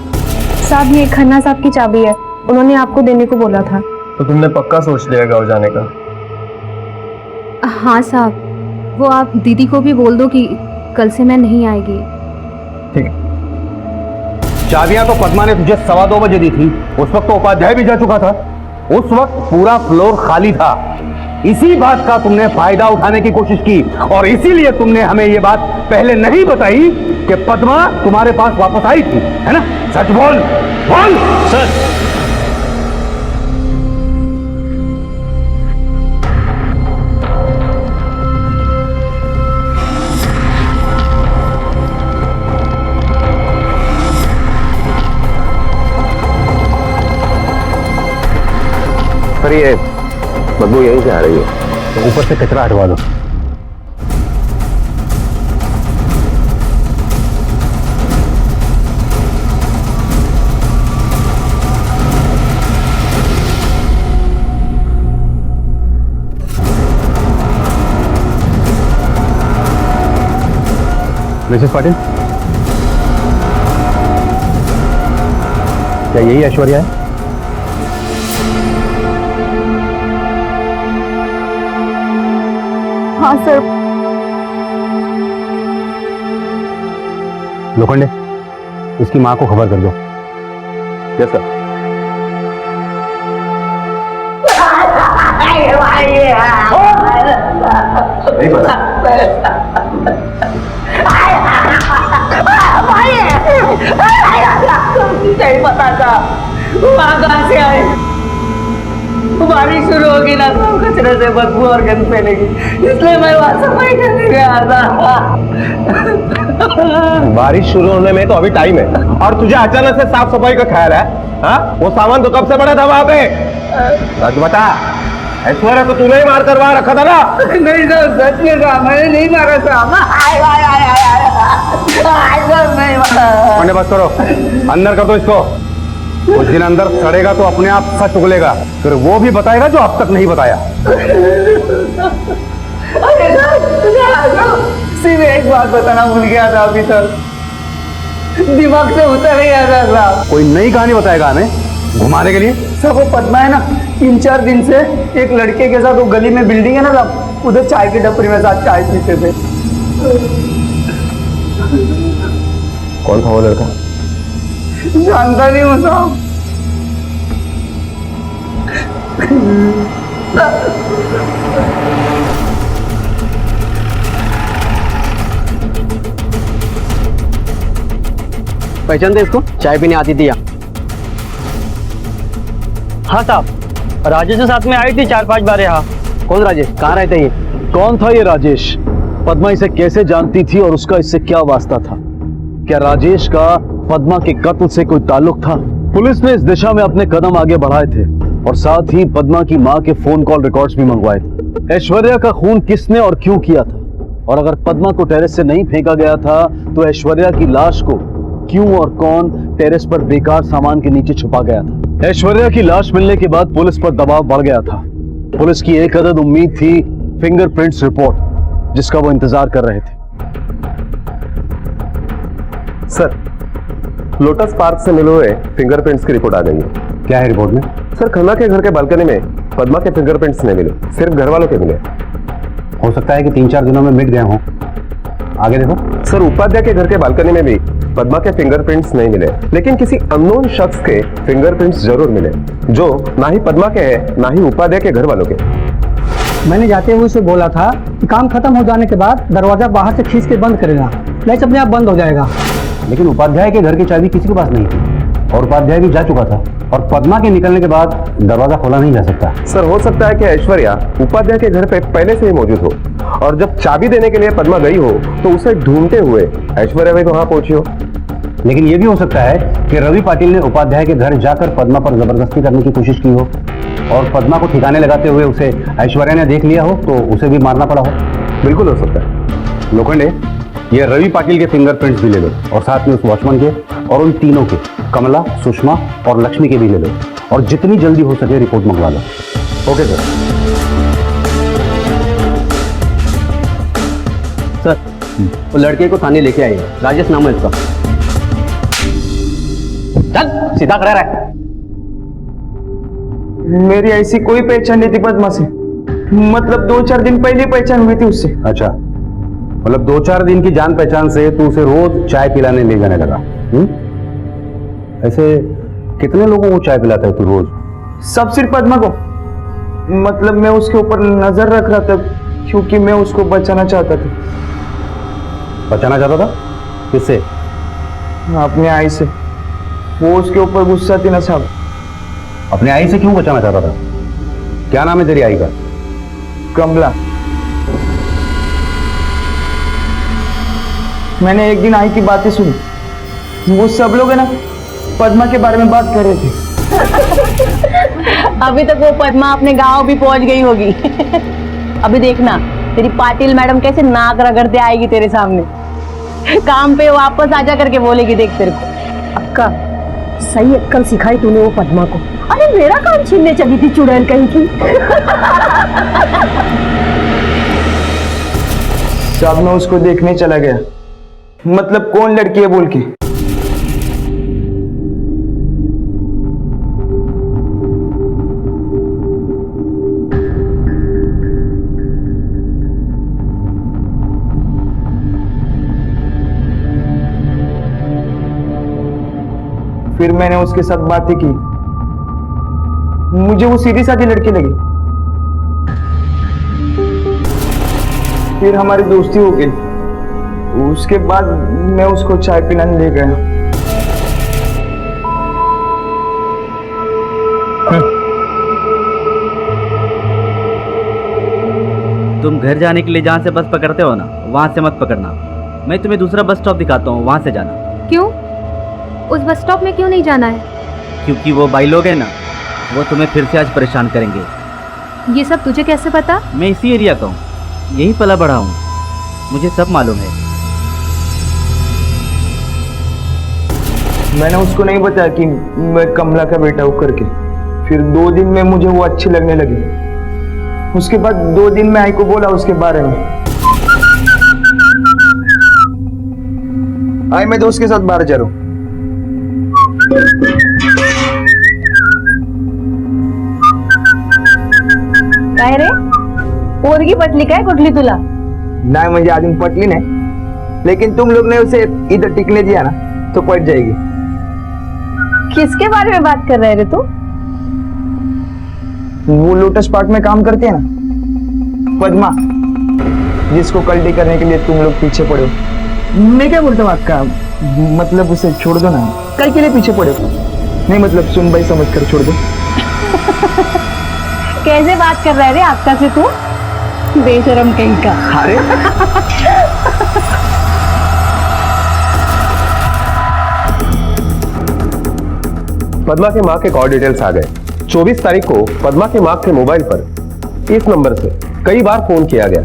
Speaker 1: साहब, ये खन्ना साहब की चाबी है, उन्होंने आपको देने को बोला था।
Speaker 3: तो तुमने पक्का सोच लिया गाँव जाने का?
Speaker 10: हाँ साहब, वो आप दीदी को भी बोल दो कि कल से मैं नहीं आएगी।
Speaker 8: चाबियां तो पद्मा ने तुझे 2:15 बजे दी थी। उस वक्त तो उपाध्याय भी जा चुका था। उस वक्त पूरा फ्लोर खाली था। इसी बात का तुमने फायदा उठाने की कोशिश की और इसीलिए तुमने हमें ये बात पहले नहीं बताई कि पद्मा तुम्हारे पास वापस आई थी, है ना? सच बोल, बोल।
Speaker 4: सर,
Speaker 6: सर ये बदबू यहीं से आ रही है।
Speaker 8: तो ऊपर से कचरा हटवा दो। मिसेस पाटिल, क्या यही ऐश्वर्या है?
Speaker 10: हाँ सर।
Speaker 8: लोखंडे, उसकी माँ को खबर कर दो।
Speaker 6: Yes sir.
Speaker 3: नहीं पता था वहाँ कहाँ से आए। बारिश शुरू होगी ना तो कचरे से बदबू और गंद फैलेगी, इसलिए मैं वहाँ सफाई करने गया था।
Speaker 6: बारिश शुरू होने में तो अभी टाइम है और तुझे अचानक से साफ सफाई का ख्याल है? हाँ, वो सामान तो कब से पड़ा था वहां पे? सच बता, ऐश्वर्या तो तूने ही मार करवा रखा था ना?
Speaker 3: नहीं सर, सच में कहा, मैंने नहीं मारा था। नहीं मारा।
Speaker 8: पांडे, बस करो, अंदर कर दो इसको। उस दिन अंदर सड़ेगा तो अपने आप सच उगलेगा, फिर वो भी बताएगा जो अब तक नहीं बताया।
Speaker 3: अरे सिर्फ एक बात बताना भूल गया था अभी सर, दिमाग से उतर ही गया था साहब।
Speaker 8: कोई नई कहानी बताएगा हमें घुमाने के लिए?
Speaker 5: सर वो पद्मा है ना, 3-4 दिन से एक लड़के के साथ वो गली में बिल्डिंग है ना साहब, उधर चाय की टपरी में साथ चाय पीते थे।
Speaker 6: कौन था वो लड़का?
Speaker 5: जानता नहीं हूँ साहब। पहचानते इसको? चाय पीने आती थी यहाँ। हाँ साहब, राजेश के साथ में आई थी 4-5 बार यहाँ। कौन राजेश? कहाँ रहते ये?
Speaker 4: कौन था ये राजेश? पद्मा इसे कैसे जानती थी और उसका इससे क्या वास्ता था? क्या राजेश का पद्मा के कत्ल से कोई ताल्लुक था? पुलिस ने इस दिशा में अपने कदम आगे बढ़ाए थे और साथ ही पद्मा की मां के फोन कॉल रिकॉर्ड्स भी मंगवाए थे। ऐश्वर्या का खून किसने और क्यों किया था? और अगर पद्मा को टेरेस से नहीं फेंका गया था तो ऐश्वर्या की लाश को क्यों और कौन टेरेस पर बेकार सामान के नीचे छुपा गया था? ऐश्वर्या की लाश मिलने के बाद पुलिस पर दबाव बढ़ गया था। पुलिस की एक अदद उम्मीद थी फिंगरप्रिंट्स रिपोर्ट, जिसका वो इंतजार कर रहे थे।
Speaker 6: सर, लोटस पार्क से मिले हुए फिंगरप्रिंट्स की रिपोर्ट आ गई है।
Speaker 8: क्या है रिपोर्ट में?
Speaker 6: सर, खन्ना के घर के बालकनी में पद्मा के फिंगरप्रिंट्स नहीं मिले, सिर्फ घर वालों के मिले।
Speaker 8: हो सकता है कि 3-4 दिनों में मिट गए हों। आगे देखो।
Speaker 6: सर, उपाध्याय के घर के बालकनी में भी पद्मा के फिंगरप्रिंट्स नहीं मिले, लेकिन किसी अननोन शख्स के फिंगरप्रिंट्स जरूर मिले, जो ना ही पद्मा के हैं ना ही उपाध्याय के घर वालों के।
Speaker 5: मैंने जाते हुए उसे बोला था कि काम खत्म हो जाने के बाद दरवाजा बाहर से खींच के बंद करेगा, लाइट अपने आप बंद हो जाएगा।
Speaker 8: लेकिन उपाध्याय के घर की चाबी किसी के पास नहीं थी और उपाध्याय भी जा चुका था और पद्मा के निकलने के बाद दरवाजा खोला नहीं जा सकता।
Speaker 6: सर, हो सकता है कि ऐश्वर्या उपाध्याय के घर पे पहले से ही मौजूद हो और जब चाबी देने के लिए पद्मा गई हो तो उसे ढूंढते हुए ऐश्वर्या भी वहां पहुंची हो।
Speaker 8: लेकिन यह भी हो सकता है कि रवि पाटिल ने उपाध्याय के घर जाकर पद्मा पर जबरदस्ती करने की कोशिश की हो और पद्मा को ठिकाने लगाते हुए उसे ऐश्वर्या ने देख लिया हो तो उसे भी मारना पड़ा हो।
Speaker 6: बिल्कुल हो सकता है।
Speaker 8: लोखंडे, ये रवि पाटिल के फिंगरप्रिंट्स भी ले लो और साथ में उस वॉचमैन के और उन तीनों के, कमला, सुषमा और लक्ष्मी के भी ले लो और जितनी जल्दी हो सके रिपोर्ट मंगवा लो।
Speaker 6: Okay sir.
Speaker 5: सर, वो लड़के को थाने लेके आए, राजेश नाम है इसका। चल सीधा खड़ा रहा। मेरी ऐसी कोई पहचान नहीं थी पद्मा से, मतलब 2-4 दिन पहले पहचान हुई थी उससे।
Speaker 8: अच्छा, मतलब 2-4 दिन की जान पहचान से तू उसे रोज चाय पिलाने ले जाने लगा। ऐसे कितने लोगों को चाय पिलाता है तू रोज?
Speaker 5: सब सिर्फ पद्मा को। मतलब मैं उसके ऊपर नजर रख रहा था क्योंकि मैं उसको बचाना चाहता था।
Speaker 8: बचाना चाहता था? किससे?
Speaker 5: अपने आई से। वो उसके ऊपर गुस्सा थी ना साहब।
Speaker 8: अपने आई से क्यों बचाना चाहता था? क्या नाम है तेरी आई का?
Speaker 5: कमला। मैंने एक दिन आई की बातें सुनी। वो सब लोग है ना पद्मा के बारे में बात कर रहे थे।
Speaker 3: अभी तक वो पद्मा अपने गांव भी पहुंच गई होगी। अभी देखना तेरी पाटिल मैडम कैसे नाक रगड़ते आएगी तेरे सामने। काम पे वापस आजा करके बोलेगी, देख तेरे को।
Speaker 2: अक्का, सही अक्कल सिखाई तूने वो पद्मा को। अरे मेरा काम छीनने चली थी चुड़ैल कहीं की।
Speaker 5: साहब मैं उसको देखने चला गया। मतलब कौन लड़की है बोल के। फिर मैंने उसके साथ बातें की। मुझे वो सीधी साधी लड़की लगी। फिर हमारी दोस्ती हो गई। उसके बाद मैं उसको चाय पिलाने ले गया।
Speaker 12: तुम घर जाने के लिए जहाँ से बस पकड़ते हो ना, वहाँ से मत पकड़ना। मैं तुम्हें दूसरा बस स्टॉप दिखाता हूँ, वहाँ से जाना।
Speaker 10: क्यों? उस बस स्टॉप में क्यों नहीं जाना है?
Speaker 12: क्योंकि वो भाई लोग हैं ना, वो तुम्हें फिर से आज परेशान करेंगे।
Speaker 10: ये सब तुझे कैसे पता?
Speaker 12: मैं इसी एरिया का हूँ, यही पला बड़ा हूँ, मुझे सब मालूम है।
Speaker 5: मैंने उसको नहीं बताया कि मैं कमला का बेटा हूँ करके। फिर 2 दिन में मुझे वो अच्छी लगने लगी। उसके बाद 2 दिन में आई को बोला उसके बारे में। आई मैं दोस्त के साथ बाहर जा रहा हूँ।
Speaker 3: काय रे पोरगी पटली काय कुठली तुला?
Speaker 5: नहीं मुझे अजून पटली नहीं, लेकिन तुम लोग ने उसे इधर टिकने दिया ना तो पट जाएगी।
Speaker 3: किसके बारे में बात कर रहे रे तू?
Speaker 5: वो लोटस पार्क में काम करती है ना पद्मा, जिसको कल्टी करने के लिए तुम लोग पीछे पड़े हो। मैं क्या बोलता हूँ आपका, मतलब उसे छोड़ दो ना। कल के लिए पीछे पड़े हो? नहीं मतलब सुन भाई समझ कर छोड़ दो।
Speaker 3: कैसे बात कर रहे रे आपका से तू? बेशरम कहीं का।
Speaker 5: अरे
Speaker 6: पद्मा के माँ के कॉल डिटेल्स आ गए। 24 तारीख को पद्मा के माँ के मोबाइल पर इस नंबर से कई बार फोन किया गया,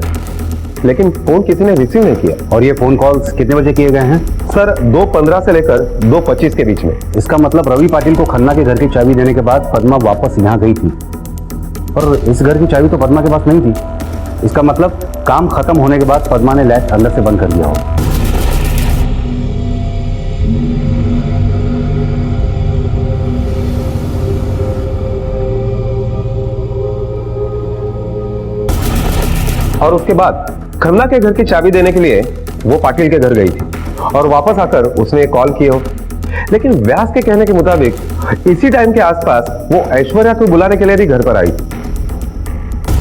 Speaker 6: लेकिन फोन किसी ने रिसीव नहीं किया।
Speaker 8: और ये फोन कॉल्स कितने बजे किए गए हैं?
Speaker 6: सर 2:15 से लेकर 2:25 के बीच में।
Speaker 8: इसका मतलब रवि पाटिल को खन्ना के घर की चाबी देने के बाद पद्मा वापस यहाँ गई थी, और इस घर की चाबी तो पद्मा के पास नहीं थी। इसका मतलब काम खत्म होने के बाद पद्मा ने लैच अंदर से बंद कर दिया हो।
Speaker 6: और उसके बाद खन्ना के घर की चाबी देने के लिए वो पाटिल के घर गई थी, और वापस आकर उसने एक कॉल किया हो। लेकिन व्यास के कहने के मुताबिक इसी टाइम के आसपास वो ऐश्वर्या को बुलाने के लिए भी घर पर आई।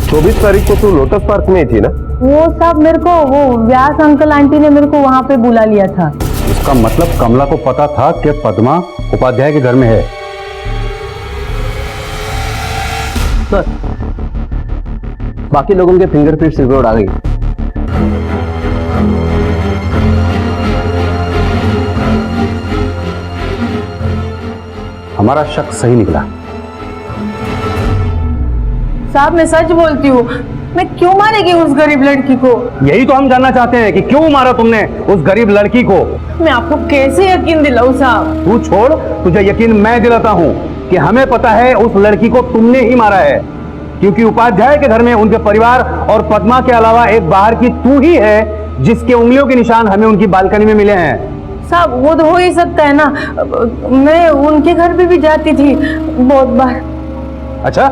Speaker 6: 24 तारीख को तो लोटस पार्क में ही थी ना?
Speaker 3: वो सब मेरे को वो व्यास अंकल आंटी ने मेरे को वहां पे बुला लिया था।
Speaker 8: इसका मतलब कमला को पता था कि पद्मा उपाध्याय के घर में है।
Speaker 12: सर बाकी लोगों के फिंगरप्रिंट्स रिपोर्ट आ गई।
Speaker 8: हमारा शक सही निकला।
Speaker 3: साहब मैं सच बोलती हूँ, मैं क्यों मारेगी उस गरीब लड़की को?
Speaker 8: यही तो हम जानना चाहते हैं कि क्यों मारा तुमने उस गरीब लड़की को।
Speaker 3: मैं आपको कैसे यकीन दिलाऊं साहब?
Speaker 8: तू छोड़, तुझे यकीन मैं दिलाता हूँ कि हमें पता है उस लड़की को तुमने ही मारा है, क्योंकि उपाध्याय के घर में उनके परिवार और पद्मा के अलावा एक बाहर की तू ही है जिसके उंगलियों के निशान हमें उनकी बालकनी में मिले हैं।
Speaker 3: साहब वो तो हो ही सकता है ना, मैं उनके घर पे भी जाती थी बहुत बार।
Speaker 8: अच्छा,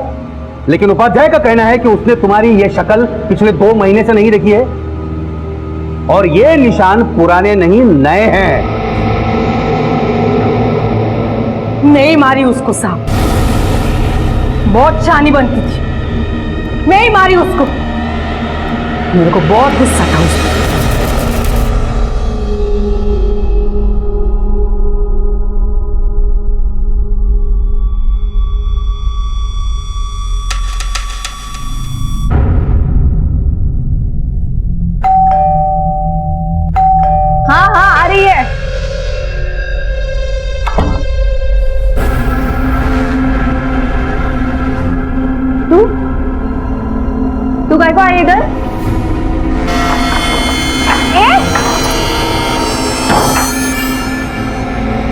Speaker 8: लेकिन उपाध्याय का कहना है कि उसने तुम्हारी ये शक्ल पिछले 2 महीने से नहीं देखी है और ये निशान पुराने नहीं नए हैं।
Speaker 2: नहीं मारी उसको साहब, बहुत शानी बनती थी, नहीं मारी उसको। मेरे को बहुत गुस्सा था उसको।
Speaker 1: हाँ हाँ आ रही है। तू काय को आई इधर?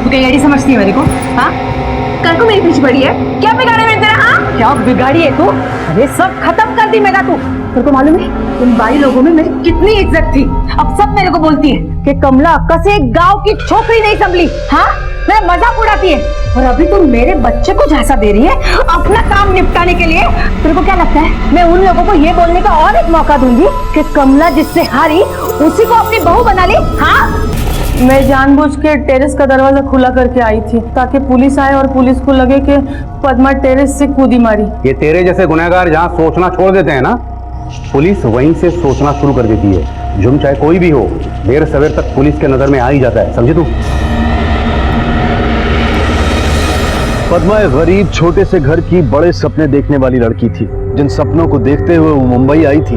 Speaker 2: तू क्या यही समझती है मेरे को? हाँ,
Speaker 1: काय को मेरी पीछे पड़ी है? क्या बिगाड़ा मैंने तेरा? हाँ,
Speaker 2: क्या बिगाड़ी है तू? अरे सब खत्म कर दी मेरा तू। तेरे को मालूम है तुम बाई लोगों में मेरी कितनी इज्जत थी, अब सब मेरे को बोलती है कि कमला अक्का से एक गांव की छोकरी नहीं संभली। हाँ, मैं मजाक उड़ाती है और अभी तुम मेरे बच्चे को झांसा दे रही है अपना काम निपटाने के लिए। तेरे को क्या लगता है मैं उन लोगों को ये बोलने का और एक मौका दूंगी कि कमला जिससे हारी उसी को अपनी बहू बना ली? हाँ,
Speaker 3: मैं जानबूझ के टेरेस का दरवाजा खुला करके आई थी ताकि पुलिस आए और पुलिस को लगे कि पद्मा टेरेस से कूदी मारी।
Speaker 8: ये तेरे जैसे गुनहगार जहां सोचना छोड़ देते हैं ना, पुलिस वहीं से सोचना शुरू कर देती है। जुर्म चाहे कोई भी हो, देर सवेर तक पुलिस के नजर में आ ही जाता है, समझे तू?
Speaker 4: पद्मा एक गरीब छोटे से घर की बड़े सपने देखने वाली लड़की थी। जिन सपनों को देखते हुए वो मुंबई आई थी,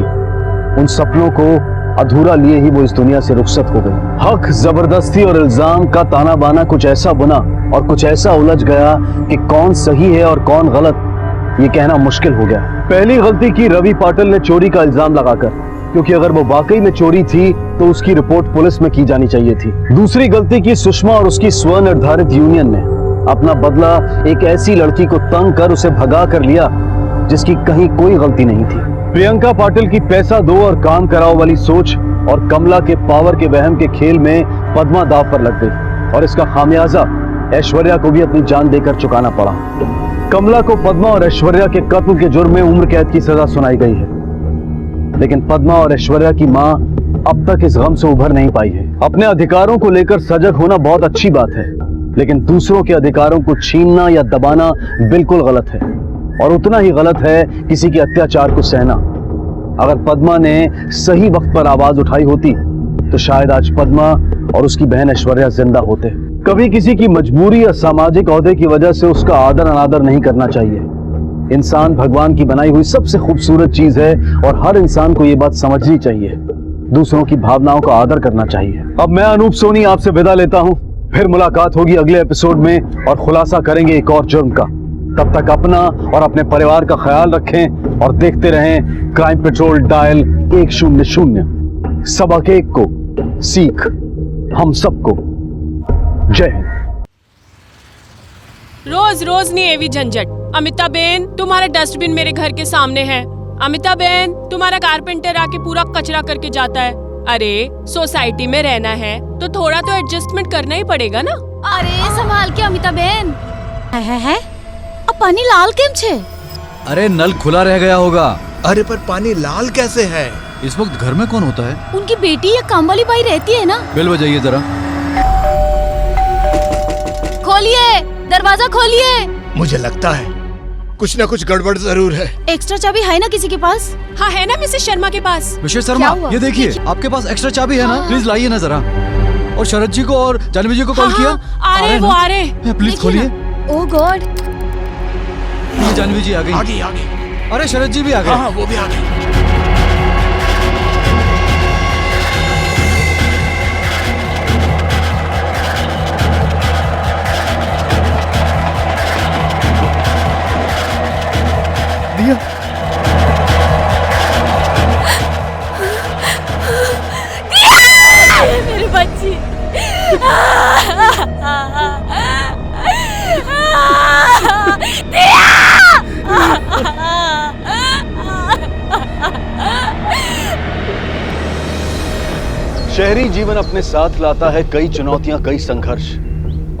Speaker 4: उन सपनों को अधूरा लिए ही वो इस दुनिया से रुखसत हो गई। हक, जबरदस्ती और इल्जाम का ताना बाना कुछ ऐसा बुना और कुछ ऐसा उलझ गया कि कौन सही है और कौन गलत ये कहना मुश्किल हो गया। पहली गलती की रवि पाटिल ने चोरी का इल्जाम लगाकर, क्योंकि अगर वो वाकई में चोरी थी तो उसकी रिपोर्ट पुलिस में की जानी चाहिए थी। दूसरी गलती की सुषमा और उसकी स्व निर्धारित यूनियन ने अपना बदला एक ऐसी लड़की को तंग कर उसे भगा कर लिया जिसकी कहीं कोई गलती नहीं थी। प्रियंका पाटिल की पैसा दो और काम कराओ वाली सोच और कमला के पावर के वहम के खेल में पद्मा दांव पर लग गई और इसका खामियाजा ऐश्वर्या को भी अपनी जान देकर चुकाना पड़ा। कमला को पद्मा और ऐश्वर्या के कत्ल के जुर्म में उम्र कैद की सजा सुनाई गई है, लेकिन पद्मा और ऐश्वर्या की मां अब तक इस गम से उभर नहीं पाई है। अपने अधिकारों को लेकर सजग होना बहुत अच्छी बात है, लेकिन दूसरों के अधिकारों को छीनना या दबाना बिल्कुल गलत है और उतना ही गलत है किसी के अत्याचार को सहना। अगर पद्मा ने सही वक्त पर आवाज उठाई होती तो शायद आज पद्मा और उसकी बहन ऐश्वर्या जिंदा होते। कभी किसी की मजबूरी या सामाजिक ओहदे की वजह से उसका आदर अनादर नहीं करना चाहिए। इंसान भगवान की बनाई हुई सबसे खूबसूरत चीज है और हर इंसान को यह बात समझनी चाहिए, दूसरों की भावनाओं का आदर करना चाहिए। अब मैं अनूप सोनी आपसे विदा लेता हूं, फिर मुलाकात होगी अगले एपिसोड में और खुलासा करेंगे एक और जुर्म का। तब तक अपना और अपने परिवार का ख्याल रखें और देखते रहें क्राइम पेट्रोल डायल 100। सबक एक को सीख हम सबको। जय हिंद।
Speaker 13: रोज रोज नहीं एवी झंझट। अमिता बेन, तुम्हारा डस्टबिन मेरे घर के सामने है। अमिता बेन, तुम्हारा कारपेंटर आके पूरा कचरा करके जाता है। अरे सोसाइटी में रहना है तो थोड़ा तो एडजस्टमेंट करना ही पड़ेगा ना।
Speaker 14: अरे संभाल के अमिता बेन। है? अब पानी लाल केम छे?
Speaker 15: अरे नल खुला रह गया होगा।
Speaker 16: अरे पर पानी लाल कैसे है?
Speaker 15: इस वक्त घर में कौन होता है?
Speaker 14: उनकी बेटी या काम वाली बाई रहती है ना।
Speaker 15: बेल बजाइए जरा।
Speaker 14: खोलिए, दरवाजा खोलिए।
Speaker 16: मुझे लगता है कुछ ना कुछ गड़बड़ जरूर है।
Speaker 14: एक्स्ट्रा चाबी है ना किसी के पास?
Speaker 13: हाँ है ना मिसेस शर्मा के पास।
Speaker 15: मिसेस शर्मा, ये देखिए आपके पास एक्स्ट्रा चाबी है ना? प्लीज लाइए ना जरा। और शरद जी को और जानवी जी को कॉल किया?
Speaker 13: आ रहे।
Speaker 15: प्लीज खोलिए।
Speaker 14: ओह गॉड,
Speaker 15: जानवी जी आ गई।
Speaker 16: आगे।
Speaker 15: अरे शरद जी भी आ गए।
Speaker 16: हाँ वो भी आ गए।
Speaker 14: मेरी बच्ची।
Speaker 4: शहरी जीवन अपने साथ लाता है कई चुनौतियां, कई संघर्ष,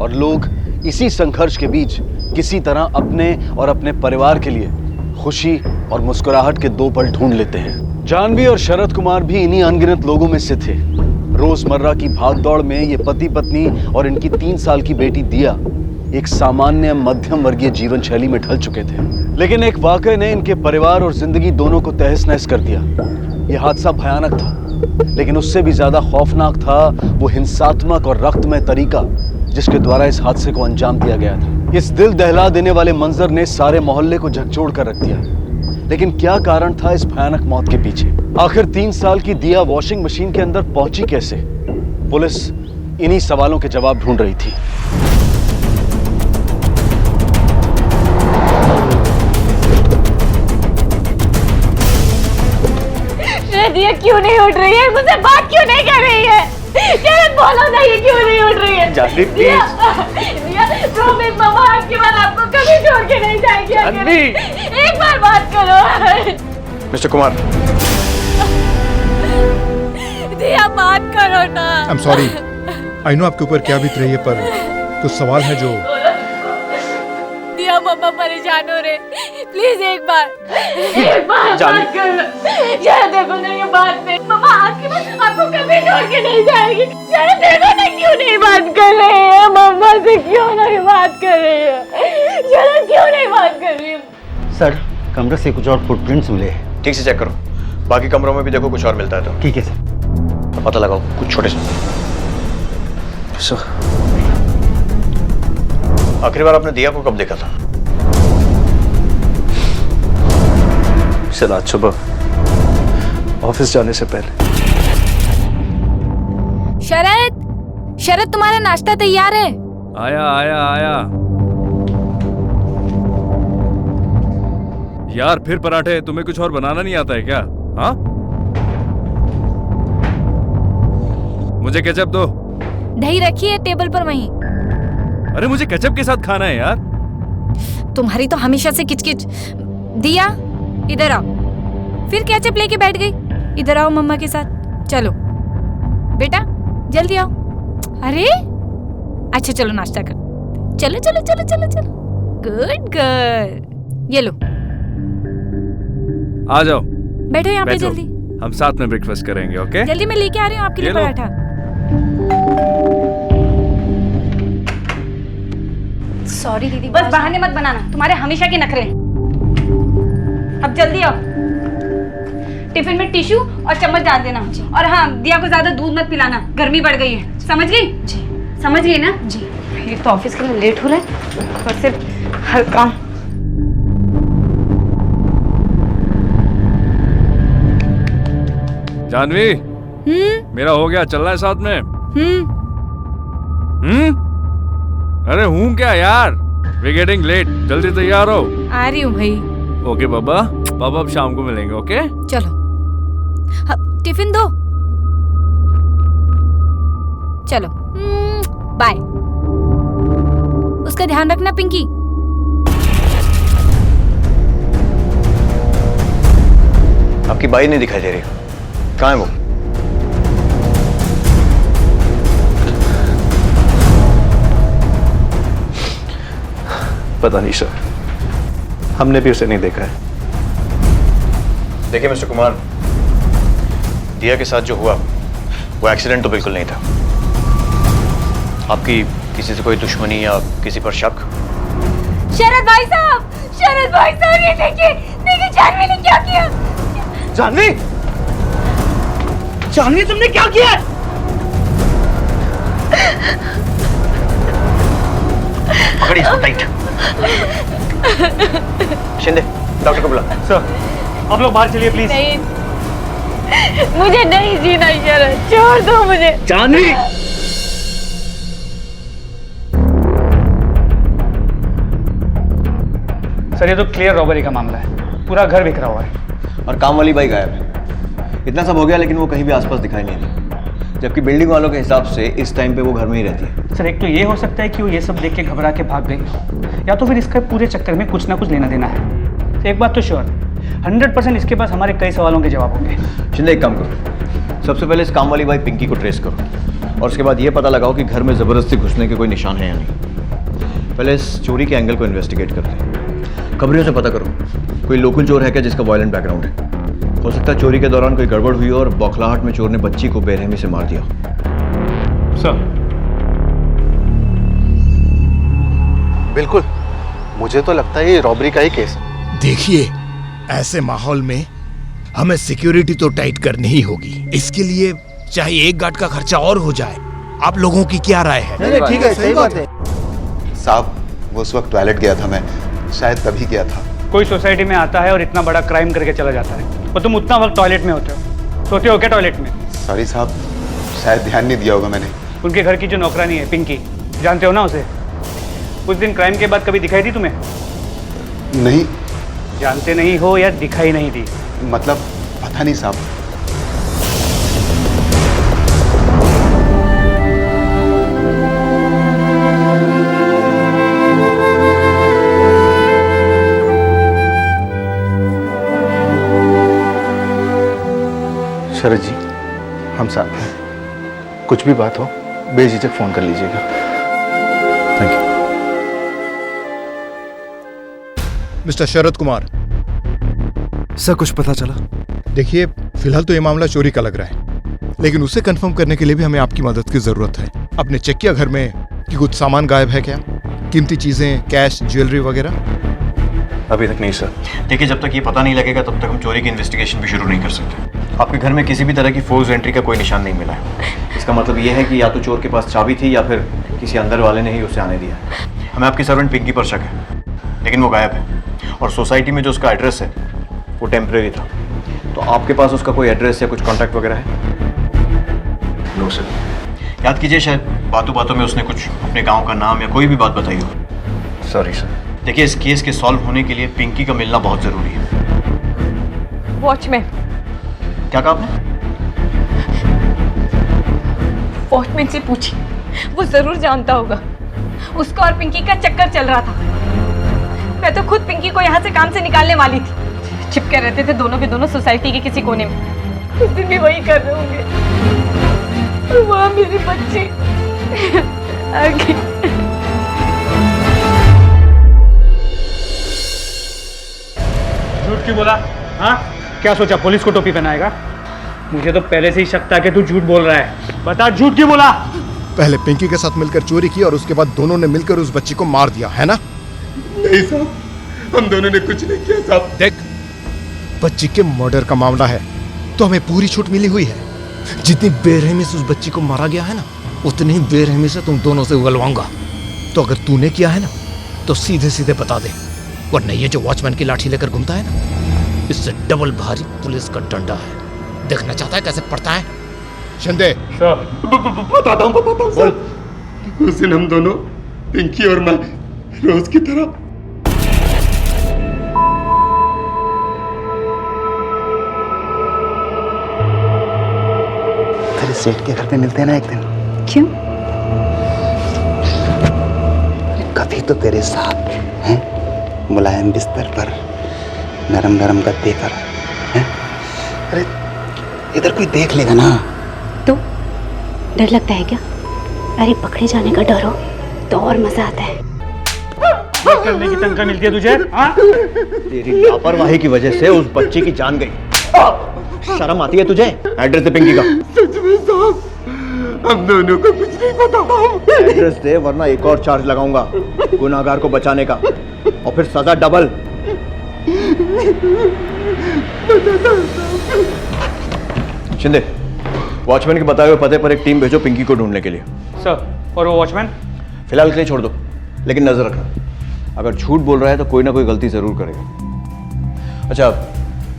Speaker 4: और लोग इसी संघर्ष के बीच किसी तरह अपने और अपने परिवार के लिए खुशी और मुस्कुराहट के 2 पल ढूंढ लेते हैं। जानवी और शरद कुमार भी इन्हीं अनगिनत लोगों में से थे। रोजमर्रा की भागदौड़ में ये पति पत्नी और इनकी 3 साल की बेटी दिया एक सामान्य मध्यम वर्गीय जीवन शैली में ढल चुके थे। लेकिन एक वाकये ने इनके परिवार और जिंदगी दोनों को तहस नहस कर दिया। यह हादसा भयानक था, लेकिन उससे भी ज्यादा खौफनाक था वो हिंसात्मक और रक्तमय तरीका जिसके द्वारा इस हादसे को अंजाम दिया गया था। इस दिल दहला देने वाले मंजर ने सारे मोहल्ले को झकझोर कर रख दिया। लेकिन क्या कारण था इस भयानक मौत के पीछे? आखिर 3 साल की दिया वॉशिंग मशीन के अंदर पहुंची कैसे? पुलिस इन्हीं सवालों के जवाब ढूंढ रही थी।
Speaker 14: दिया क्यों नहीं उठ रही है? मुझसे बात क्यों नहीं कर रही है? शरद बोलो ना, ये क्यों नहीं उठ रही है?
Speaker 6: जानवी
Speaker 14: दिया प्रॉमिस मम्मा आपके बाद आपको कभी छोड़ के नहीं जाएगी। एक बार बात करो।
Speaker 6: मिस्टर कुमार,
Speaker 14: दिया बात करो ना।
Speaker 16: I am sorry, I know आपके ऊपर क्या बीत रही है, पर कुछ सवाल है जो
Speaker 14: दिया मम्मा परेशान हो रहे, प्लीज एक बार बात करो। शरद देखो ना, ये बात नहीं, मम्मा आपके बाद आपको कभी छोड़ के नहीं जाएगी। शरद देखो ना, क्यों नहीं बात कर रही है? मम्मा से क्यों नहीं बात कर रही है? शरद क्यों नहीं बात कर रही है?
Speaker 8: सर, कमरे से कुछ और फुटप्रिंट्स मिले हैं।
Speaker 6: ठीक से चेक करो, बाकी कमरों में भी देखो कुछ और मिलता है तो।
Speaker 8: ठीक है सर।
Speaker 6: पता लगाओ कुछ छोटे से। आखिरी बार आपने दिया को कब देखा था?
Speaker 4: सर, आज सुबह ऑफिस जाने से पहले।
Speaker 14: शरद तुम्हारा नाश्ता तैयार है।
Speaker 17: आया आया आया। यार फिर पराठे? तुम्हें कुछ और बनाना नहीं आता है क्या? हाँ, मुझे केचप दो।
Speaker 14: दही रखी है टेबल पर वहीं।
Speaker 17: अरे मुझे केचप के साथ खाना है यार।
Speaker 14: तुम्हारी तो हमेशा से किचकिच। दिया इधर आओ। फिर केचप लेके बैठ गई। इधर आओ मम्मा के साथ। चलो बेटा जल्दी आओ। अरे अच्छा चलो नाश्ता कर। चलो चलो चलो चलो चलो। Good girl. ये लो
Speaker 17: आ जाओ,
Speaker 14: बैठो यहाँ पे
Speaker 17: बैठो।
Speaker 14: जल्दी।
Speaker 17: हम साथ में ब्रेकफास्ट करेंगे। ओके
Speaker 14: जल्दी, मैं लेके आ रही हूँ आपके लिए
Speaker 17: ये लो।
Speaker 14: पराठा।
Speaker 10: सॉरी दीदी, बस बहाने मत बनाना, तुम्हारे हमेशा के नखरे। अब जल्दी आओ। टिफिन में टिश्यू और चम्मच डाल देना। और हाँ, दिया को ज्यादा दूध मत पिलाना, गर्मी बढ़ गई है। समझ गई? जी समझ गई ना? जी। एक तो ऑफिस के लिए लेट हो रहा है और सिर्फ हर काम।
Speaker 17: जानवी, मेरा हो गया, चलना है साथ में? अरे हूँ क्या यार, वी गेटिंग लेट, जल्दी तैयार हो।
Speaker 14: आ रही हूँ भाई।
Speaker 17: ओके बाबा, पापा अब शाम को मिलेंगे। ओके
Speaker 14: चलो। हाँ, टिफिन दो। चलो बाय। उसका ध्यान रखना पिंकी।
Speaker 6: आपकी बाई नहीं दिखाई दे रही, कहाँ है वो?
Speaker 4: पता नहीं सर, हमने भी उसे नहीं देखा है।
Speaker 6: देखिए मिस्टर कुमार, दिया के साथ जो हुआ वो एक्सीडेंट तो बिल्कुल नहीं था। आपकी किसी से कोई दुश्मनी या किसी पर शक?
Speaker 14: शरद भाई साहब, ये देखिए देखिए जानवी ने क्या किया।
Speaker 5: जानवी, जानवी तुमने क्या किया?
Speaker 6: पकड़िए इसको टाइट। शिंदे, डॉक्टर को बुला।
Speaker 5: सर, आप लोग बाहर चलिए प्लीज।
Speaker 14: नहीं, मुझे नहीं जीना शरद, छोड़ दो मुझे।
Speaker 5: जानवी, सर ये तो क्लियर रॉबरी का मामला है, पूरा घर बिखरा हुआ है।
Speaker 6: और काम वाली बाई गायब है। इतना सब हो गया लेकिन वो कहीं भी आसपास दिखाई नहीं दी, जबकि बिल्डिंग वालों के हिसाब से इस टाइम पे वो घर में ही रहती है।
Speaker 5: सर एक तो ये हो सकता है कि वो ये सब देख के घबरा के भाग गई, या तो फिर इसका पूरे चक्कर में कुछ ना कुछ लेना देना है। तो एक बात तो श्योर, 100% इसके पास हमारे कई सवालों के जवाब होंगे।
Speaker 6: शिंदे एक काम करो, सबसे पहले इस काम वाली बाई पिंकी को ट्रेस करो और उसके बाद ये पता लगाओ कि घर में ज़बरदस्ती घुसने के कोई निशान है या नहीं। पहले इस चोरी के एंगल को इन्वेस्टिगेट करते हैं।
Speaker 18: खबरियों से पता करो कोई लोकल चोर है क्या जिसका वायलेंट बैकग्राउंड है। हो सकता है चोरी के दौरान कोई गड़बड़ हुई हो और बौखलाहट में चोर ने बच्ची को बेरहमी से मार दिया।
Speaker 8: सर
Speaker 15: बिल्कुल, मुझे तो लगता है ये रॉबरी का ही केस है।
Speaker 16: देखिए, ऐसे माहौल में हमें सिक्योरिटी तो टाइट करनी ही होगी। इसके लिए चाहे एक गार्ड का खर्चा और हो जाए। आप लोगों की क्या राय है?
Speaker 15: ठीक है, सही बात है साहब। वो उस वक्त टॉयलेट गया था, मैं शायद तभी गया था।
Speaker 5: कोई सोसाइटी में आता है और इतना बड़ा क्राइम करके चला जाता है और तुम उतना वक्त टॉयलेट में होते हो, सोते हो क्या टॉयलेट में?
Speaker 15: सॉरी साहब, शायद ध्यान नहीं दिया होगा मैंने।
Speaker 5: उनके घर की जो नौकरानी है पिंकी, जानते हो ना उसे? उस दिन क्राइम के बाद कभी दिखाई दी तुम्हें?
Speaker 15: नहीं।
Speaker 5: जानते नहीं हो या दिखाई नहीं दी?
Speaker 15: मतलब पता नहीं साहब। शरद जी, हम साथ हैं। कुछ भी बात हो बेझिझक फोन कर लीजिएगा।
Speaker 18: Thank you.
Speaker 16: Mister Sharad Kumar.
Speaker 15: Sir कुछ पता चला?
Speaker 16: देखिए, फिलहाल तो ये मामला चोरी का लग रहा है, लेकिन उसे कंफर्म करने के लिए भी हमें आपकी मदद की जरूरत है। आपने चेक किया घर में कि कुछ सामान गायब है क्या? कीमती चीजें, कैश, ज्वेलरी वगैरह?
Speaker 18: अभी तक नहीं सर। देखिए, जब तक ये पता नहीं लगेगा तब तक हम चोरी की इन्वेस्टिगेशन भी शुरू नहीं कर सकते। आपके घर में किसी भी तरह की फोर्स एंट्री का कोई निशान नहीं मिला है। इसका मतलब ये है कि या तो चोर के पास चाबी थी या फिर किसी अंदर वाले ने ही उसे आने दिया। हमें आपकी सर्वेंट पिंकी पर शक है, लेकिन वो गायब है और सोसाइटी में जो उसका एड्रेस है वो टेम्परेरी था। तो आपके पास उसका कोई एड्रेस या कुछ कॉन्टैक्ट वगैरह है? No sir. याद कीजिए, शायद बातों बातों में उसने कुछ अपने गांव का नाम या कोई भी बात बताई हो। Sorry sir. देखिए, इस केस के सॉल्व होने के लिए पिंकी का मिलना बहुत जरूरी है।
Speaker 14: वॉचमैन।
Speaker 18: क्या कहा आपने?
Speaker 14: वॉचमैन से पूछिए, वो जरूर जानता होगा। उसका और पिंकी का चक्कर चल रहा था। मैं तो खुद पिंकी को यहाँ से काम से निकालने वाली थी। चिपके रहते थे दोनों के दोनों सोसाइटी के किसी कोने में। उस दिन भी वही कर रहे होंगे। और वहाँ मेरी बच्ची आगे।
Speaker 5: झूठ क्यों बोला? हाँ, क्या सोचा पुलिस को टोपी पहनाएगा? मुझे तो पहले से ही शक था कि तू झूठ बोल रहा है। बता, झूठ क्यों बोला?
Speaker 16: पहले पिंकी के साथ मिलकर चोरी की और उसके बाद दोनों ने मिलकर उस बच्ची को मार दिया, है ना?
Speaker 19: नहीं साहब, हम दोनों ने कुछ नहीं किया साहब।
Speaker 16: देख, बच्ची के मर्डर का मामला है तो हमें पूरी छूट मिली हुई है। जितनी बेरहमी से उस बच्ची को मारा गया है ना, उतनी ही बेरहमी से तुम दोनों से उगलवाऊंगा। तो अगर तूने किया है ना तो सीधे सीधे बता दे, वरना ये जो वॉचमैन की लाठी लेकर घूमता है ना, इससे डबल भारी पुलिस का डंडा है। देखना चाहता है कैसे पड़ता है? शिंदे।
Speaker 19: बताता हूँ सर। उस दिन हम दोनों, पिंकी और मैं, रोज की तरह
Speaker 15: तेरे सेठ के घर पे मिलते हैं ना एक दिन।
Speaker 10: क्यों?
Speaker 15: कभी तो तेरे साथ हैं, मुलायम बिस्तर पर, नरम नरम गद्दे पर, हैं? अरे इधर कोई देख लेगा ना
Speaker 10: तो डर लगता है क्या? अरे पकड़े जाने का डर हो तो और मजा आता है।
Speaker 5: ये करने की तनख्वाह मिलती है तुझे? हाँ?
Speaker 18: तेरी लापरवाही की वजह से उस बच्ची की जान गई। शर्म आती है तुझे? एड्रेस दे पिंकी का।
Speaker 19: सच में साहब, हम दोनों को कुछ नहीं पता।
Speaker 18: एड्रेस दे, वरना एक और चार्ज लगाऊंगा गुनाहगार को बचाने का, और फिर सजा डबल। शिंदे, वॉचमैन के बताए हुए पते पर एक टीम भेजो पिंकी को ढूंढने के लिए।
Speaker 5: सर, और वो वॉचमैन?
Speaker 18: फिलहाल के लिए छोड़ दो, लेकिन नजर रखना, अगर झूठ बोल रहा है तो कोई ना कोई गलती जरूर करेगा। अच्छा,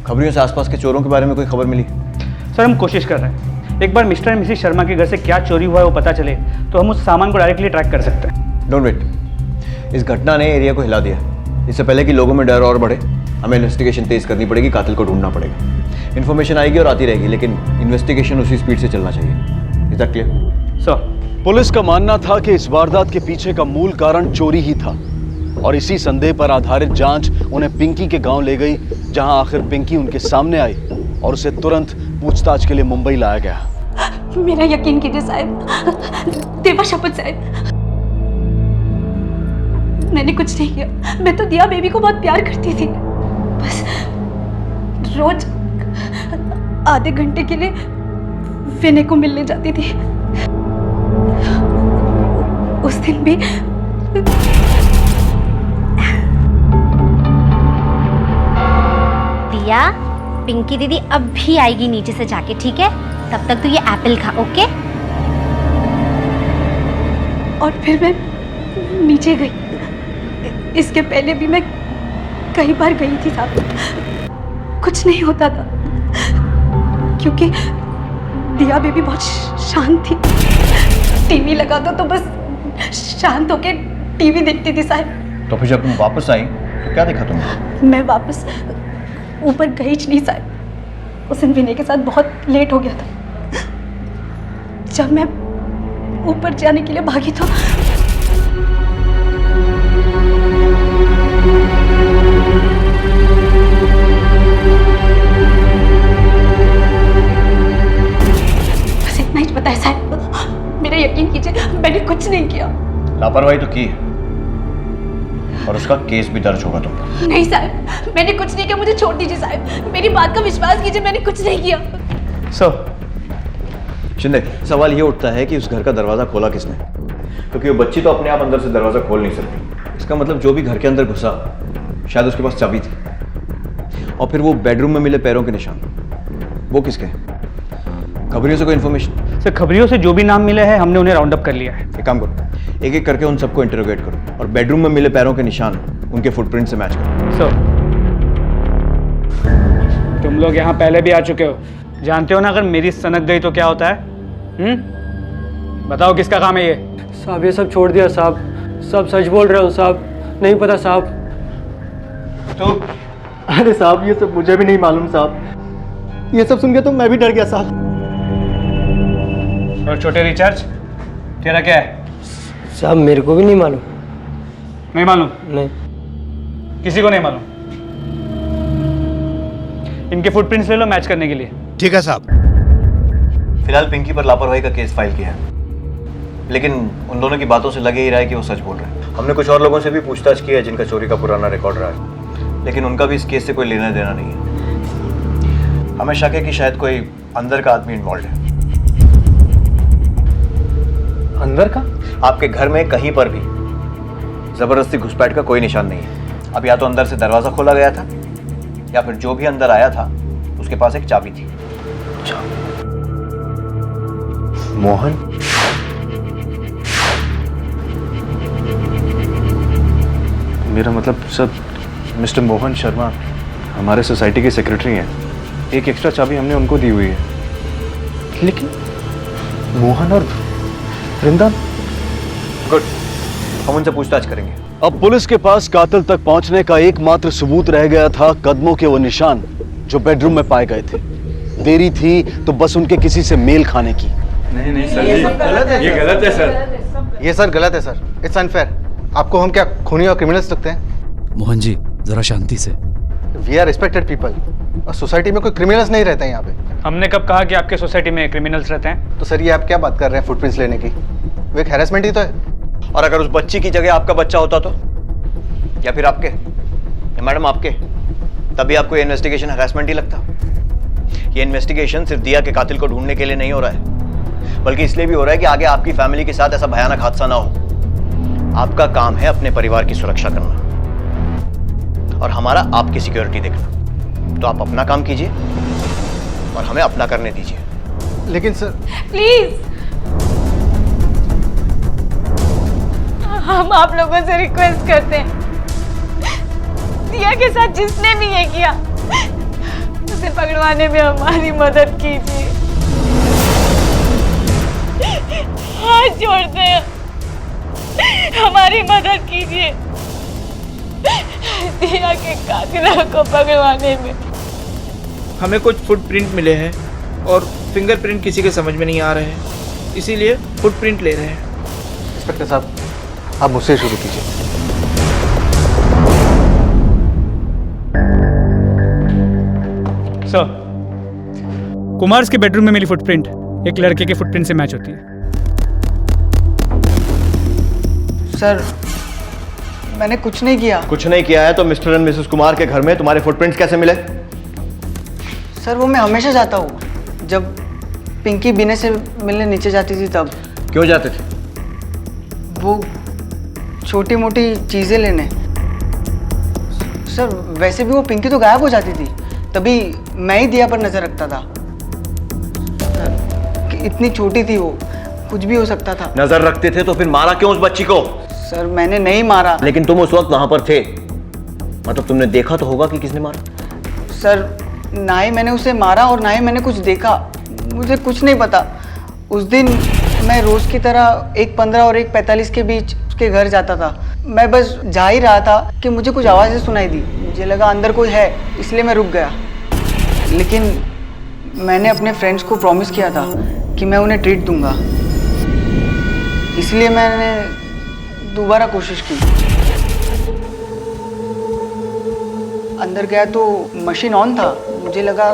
Speaker 18: खबरियों से आसपास के चोरों के बारे में कोई खबर मिली?
Speaker 5: सर, हम कोशिश कर रहे हैं। एक बार मिस्टर एंड मिसेस शर्मा के घर से क्या चोरी हुआ है वो पता चले तो हम उस सामान को डायरेक्टली ट्रैक कर सकते हैं।
Speaker 18: डोंट वेट, इस घटना ने एरिया को हिला दिया। इससे पहले कि लोगों में डर और बढ़े, हमें इन्वेस्टिगेशन तेज करनी पड़ेगी, कातिल को ढूंढना पड़ेगा। इन्फॉर्मेशन आएगी और आती रहेगी, लेकिन इन्वेस्टिगेशन उसी स्पीड से चलना चाहिए। Is that clear?
Speaker 4: Sir, police का मानना था कि इस वारदात के पीछे का मूल कारण चोरी ही था, और इसी संदेह पर आधारित जांच उन्हें पिंकी के गांव ले गई, जहां आखिर पिंकी उनके सामने आई और उसे तुरंत पूछताछ के लिए मुंबई लाया गया।
Speaker 14: मेरा यकीन कीजिए साहब, देवा शपथ साहब,
Speaker 10: मैंने कुछ नहीं किया। मैं तो दिया बेबी को बहुत प्यार करती थी। बस रोज आधे घंटे के लिए विनय को मिलने जाती थी। उस दिन भी
Speaker 20: दिया, पिंकी दीदी अब भी आएगी नीचे से जाके, ठीक है? तब तक तू ये एप्पल खा, ओके?
Speaker 10: और फिर मैं नीचे गई। इसके पहले भी मैं कई बार गई थी साहब, कुछ नहीं होता था क्योंकि दिया बेबी बहुत शांत थी। टीवी लगा दो तो बस शांत होके टीवी देखती थी साहब।
Speaker 18: तो फिर जब तुम वापस आई तो क्या देखा तुमने?
Speaker 10: मैं वापस ऊपर गई नहीं साहब। उस दिन विनय के साथ बहुत लेट हो गया था। जब मैं ऊपर जाने के लिए भागी तो बस इतना ही पता है साहब। मेरा यकीन कीजिए, मैंने कुछ नहीं किया।
Speaker 18: लापरवाही तो की है और उसका केस भी दर्ज होगा तुम पर।
Speaker 10: नहीं साहब, मैंने कुछ नहीं किया। मुझे छोड़ दीजिए साहब, मेरी बात का विश्वास कीजिए, मैंने कुछ नहीं किया।
Speaker 18: सर शिंदे, सवाल ये उठता है कि उस घर का दरवाजा खोला किसने? क्योंकि वो बच्ची तो अपने आप अंदर से दरवाजा खोल नहीं सकती। इसका मतलब जो भी घर के अंदर घुसा शायद उसके पास चाबी थी। और फिर वो बेडरूम में मिले पैरों के निशान, वो किसके? खबरियों से कोई इन्फॉर्मेशन?
Speaker 5: सर खबरियों से जो भी नाम मिले हैं हमने उन्हें राउंड अप कर लिया है।
Speaker 18: एक काम करो, एक एक करके उन सबको इंटरोगेट करो और बेडरूम में मिले पैरों के निशान उनके फुटप्रिंट से मैच करो।
Speaker 5: सर तुम लोग यहाँ पहले भी आ चुके हो, जानते हो ना अगर मेरी सनक गई तो क्या होता है? बताओ किसका काम है ये?
Speaker 9: साहब ये सब छोड़ दिया साहब, सब सच बोल रहे हो साहब, नहीं पता साहब।
Speaker 18: तो
Speaker 21: अरे साहब ये सब मुझे भी नहीं मालूम साहब, ये सब सुन के तो मैं भी डर गया साहब।
Speaker 5: और छोटे रिचार्ज तेरा क्या है?
Speaker 21: साहब मेरे को भी नहीं मालूम।
Speaker 5: नहीं मालूम?
Speaker 21: नहीं।
Speaker 5: किसी को नहीं मालूम? इनके फुटप्रिंट्स ले लो मैच करने के लिए।
Speaker 21: ठीक है साहब।
Speaker 18: फिलहाल पिंकी पर लापरवाही का केस फाइल किया है, लेकिन उन दोनों की बातों से लगे ही रहा है कि वो सच बोल रहे हैं। हमने कुछ और लोगों से भी पूछताछ की है जिनका चोरी का पुराना रिकॉर्ड रहा है, लेकिन उनका भी इस केस से कोई लेना देना नहीं है। हमें शक है कि शायद कोई अंदर का आदमी इन्वॉल्व है।
Speaker 21: अंदर का?
Speaker 18: आपके घर में कहीं पर भी जबरदस्ती घुसपैठ का कोई निशान नहीं है। अब या तो अंदर से दरवाजा खोला गया था या फिर जो भी अंदर आया था उसके पास एक चाबी थी।
Speaker 6: मोहन? मेरा मतलब सर, मिस्टर मोहन शर्मा हमारे सोसाइटी के सेक्रेटरी हैं। एक एक्स्ट्रा चाबी हमने उनको दी हुई है। लेकिन मोहन और वृंदा?
Speaker 18: गुड, हम उनसे पूछताछ करेंगे।
Speaker 4: अब पुलिस के पास कातिल तक पहुंचने का एकमात्र सबूत रह गया था कदमों के वो निशान जो बेडरूम में पाए गए थे। देरी थी तो बस उनके किसी से मेल खाने की।
Speaker 17: नहीं सर, ये गलत है। ये गलत है सर।
Speaker 21: ये सर गलत है सर, इट्स अनफेयर। आपको हम क्या खूनी और क्रिमिनल्स लगते हैं?
Speaker 22: मोहन जी जरा शांति से।
Speaker 21: वी आर रिस्पेक्टेड पीपल और सोसाइटी में कोई क्रिमिनल्स नहीं रहते हैं यहाँ पे।
Speaker 5: हमने कब कहा कि आपके सोसाइटी में क्रिमिनल्स रहते हैं?
Speaker 21: तो सर ये आप क्या बात कर रहे हैं फुटप्रिंट्स लेने की? वो एक हैरेसमेंट ही तो है।
Speaker 18: और अगर उस बच्ची की जगह आपका बच्चा होता तो, या फिर आपके, या मैडम आपके, तभी आपको ये इन्वेस्टिगेशन हैरेसमेंट ही लगता। ये इन्वेस्टिगेशन सिर्फ दिया के कातिल को ढूंढने के लिए नहीं हो रहा है, बल्कि इसलिए भी हो रहा है कि आगे आपकी फैमिली के साथ ऐसा भयानक हादसा ना हो। आपका काम है अपने परिवार की सुरक्षा करना और हमारा आपकी सिक्योरिटी देखना। तो आप अपना काम कीजिए और हमें अपना करने दीजिए।
Speaker 21: लेकिन सर
Speaker 14: प्लीज, हम आप लोगों से रिक्वेस्ट करते हैं, दिया के साथ जिसने भी ये किया उसे पकड़वाने में हमारी मदद कीजिए। हाथ जोड़ते हैं, हमारी मदद कीजिए दिया के कातिलों को पकड़वाने में।
Speaker 23: हमें कुछ फुटप्रिंट मिले हैं और फिंगरप्रिंट किसी के समझ में नहीं आ रहे हैं, इसीलिए फुटप्रिंट ले रहे हैं।
Speaker 21: इंस्पेक्टर साहब आप मुझसे शुरू कीजिए।
Speaker 5: सर, कुमार्स के बेडरूम में मिली फुटप्रिंट एक लड़के के फुटप्रिंट से मैच होती है।
Speaker 23: सर
Speaker 5: मैंने कुछ नहीं किया।
Speaker 18: कुछ नहीं किया है तो मिस्टर एंड मिसेस कुमार के घर में तुम्हारे फुटप्रिंट्स कैसे मिले?
Speaker 5: सर वो मैं हमेशा जाता हूँ, जब पिंकी बिने से मिलने नीचे जाती थी तब।
Speaker 18: क्यों जाते थे?
Speaker 5: वो छोटी मोटी चीज़ें लेने। सर वैसे भी वो पिंकी तो गायब हो जाती थी, तभी मैं ही दिया पर नज़र रखता था। सर, इतनी छोटी थी वो, कुछ भी हो सकता था।
Speaker 18: नजर रखते थे तो फिर मारा क्यों उस बच्ची को?
Speaker 5: सर मैंने नहीं मारा।
Speaker 18: लेकिन तुम उस वक्त वहां पर थे, मतलब तुमने देखा तो होगा कि किसने मारा।
Speaker 5: सर ना ही मैंने उसे मारा और ना ही मैंने कुछ देखा, मुझे कुछ नहीं पता। उस दिन मैं रोज़ की तरह 1:15 और 1:45 के बीच उसके घर जाता था। मैं बस जा ही रहा था कि मुझे कुछ आवाज़ें सुनाई दी, मुझे लगा अंदर कोई है, इसलिए मैं रुक गया। लेकिन मैंने अपने फ्रेंड्स को प्रॉमिस किया था कि मैं उन्हें ट्रीट दूंगा, इसलिए मैंने दोबारा कोशिश की। अंदर गया तो मशीन ऑन था, मुझे लगा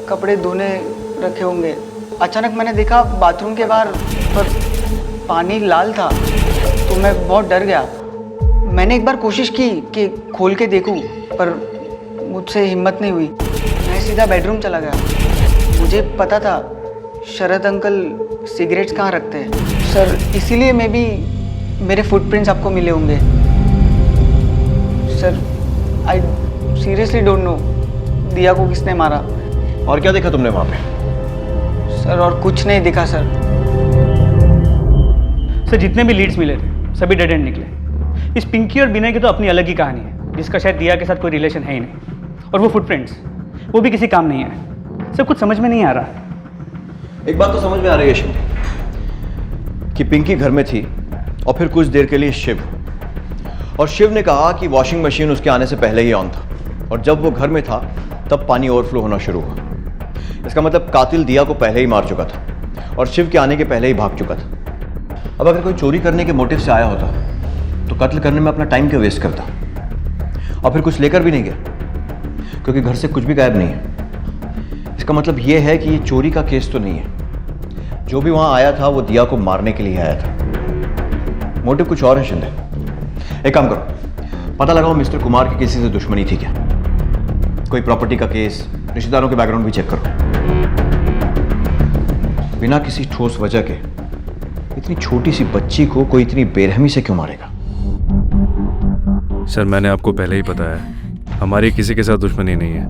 Speaker 5: कपड़े धोने रखे होंगे। अचानक मैंने देखा बाथरूम के बाहर पर पानी लाल था, तो मैं बहुत डर गया। मैंने एक बार कोशिश की कि खोल के देखूं, पर मुझसे हिम्मत नहीं हुई। मैं सीधा बेडरूम चला गया। मुझे पता था शरद अंकल सिगरेट्स कहाँ रखते हैं। सर इसीलिए मैं भी मेरे फुटप्रिंट्स आपको मिले होंगे। Sir I seriously don't know दिया को किसने मारा।
Speaker 18: और क्या देखा तुमने वहां पे?
Speaker 5: सर और कुछ नहीं दिखा सर।
Speaker 7: सर जितने भी लीड्स मिले थे सभी डेड एंड निकले। इस पिंकी और बिनय की तो अपनी अलग ही कहानी है, जिसका शायद दिया के साथ कोई रिलेशन है ही नहीं। और वो फुटप्रिंट्स वो भी किसी काम नहीं है। सर कुछ समझ में नहीं आ रहा।
Speaker 18: एक बात तो समझ में आ रही है शिंदे कि पिंकी घर में थी और फिर कुछ देर के लिए शिव, और शिव ने कहा कि वॉशिंग मशीन उसके आने से पहले ही ऑन था, और जब वो घर में था तब पानी ओवरफ्लो होना शुरू हुआ। इसका मतलब कातिल दिया को पहले ही मार चुका था और शिव के आने के पहले ही भाग चुका था। अब अगर कोई चोरी करने के मोटिव से आया होता तो कत्ल करने में अपना टाइम क्यों वेस्ट करता, और फिर कुछ लेकर भी नहीं गया, क्योंकि घर से कुछ भी गायब नहीं है। इसका मतलब यह है कि ये चोरी का केस तो नहीं है। जो भी वहां आया था वो दिया को मारने के लिए आया था। मोटिव कुछ और है शिंदे। एक काम करो, पता लगाओ मिस्टर कुमार की किसी से दुश्मनी थी क्या, कोई प्रॉपर्टी का केस, रिश्तेदारों के बैकग्राउंड भी चेक करो। बिना किसी ठोस वजह के इतनी छोटी सी बच्ची को कोई इतनी बेरहमी से क्यों मारेगा?
Speaker 17: सर मैंने आपको पहले ही बताया, हमारी किसी के साथ दुश्मनी नहीं है।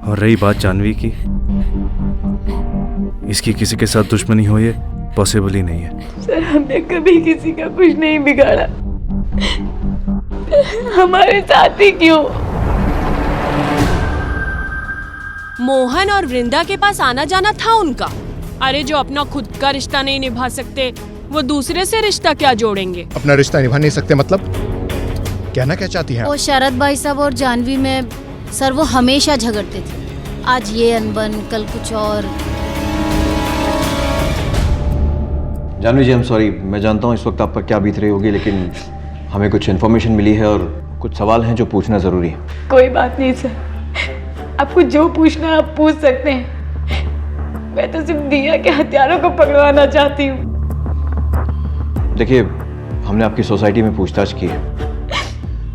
Speaker 17: और रही बात जानवी की, इसकी किसी के साथ दुश्मनी हो ये पॉसिबल ही नहीं है।
Speaker 14: सर हमने कभी किसी का कुछ नहीं बिगाड़ा, हमारे साथ ही क्यों?
Speaker 13: मोहन और वृंदा के पास आना जाना था उनका। अरे जो अपना खुद का रिश्ता नहीं निभा सकते वो दूसरे से रिश्ता क्या जोड़ेंगे?
Speaker 16: अपना रिश्ता निभा नहीं सकते मतलब कहना क्या चाहती हैं?
Speaker 11: वो शरद भाई साहब और जानवी में सर वो हमेशा झगड़ते थे, आज ये अनबन कल कुछ और।
Speaker 18: जानवी जी, आई एम सॉरी, मैं जानता हूँ इस वक्त आप पर क्या बीत रही होगी, लेकिन हमें कुछ इन्फॉर्मेशन मिली है और कुछ सवाल हैं जो पूछना जरूरी है।
Speaker 14: कोई बात नहीं सर, आपको जो पूछना है आप पूछ सकते हैं। मैं तो सिर्फ दिया के हथियारों को पकड़वाना चाहती हूँ।
Speaker 18: देखिए, हमने आपकी सोसाइटी में पूछताछ की है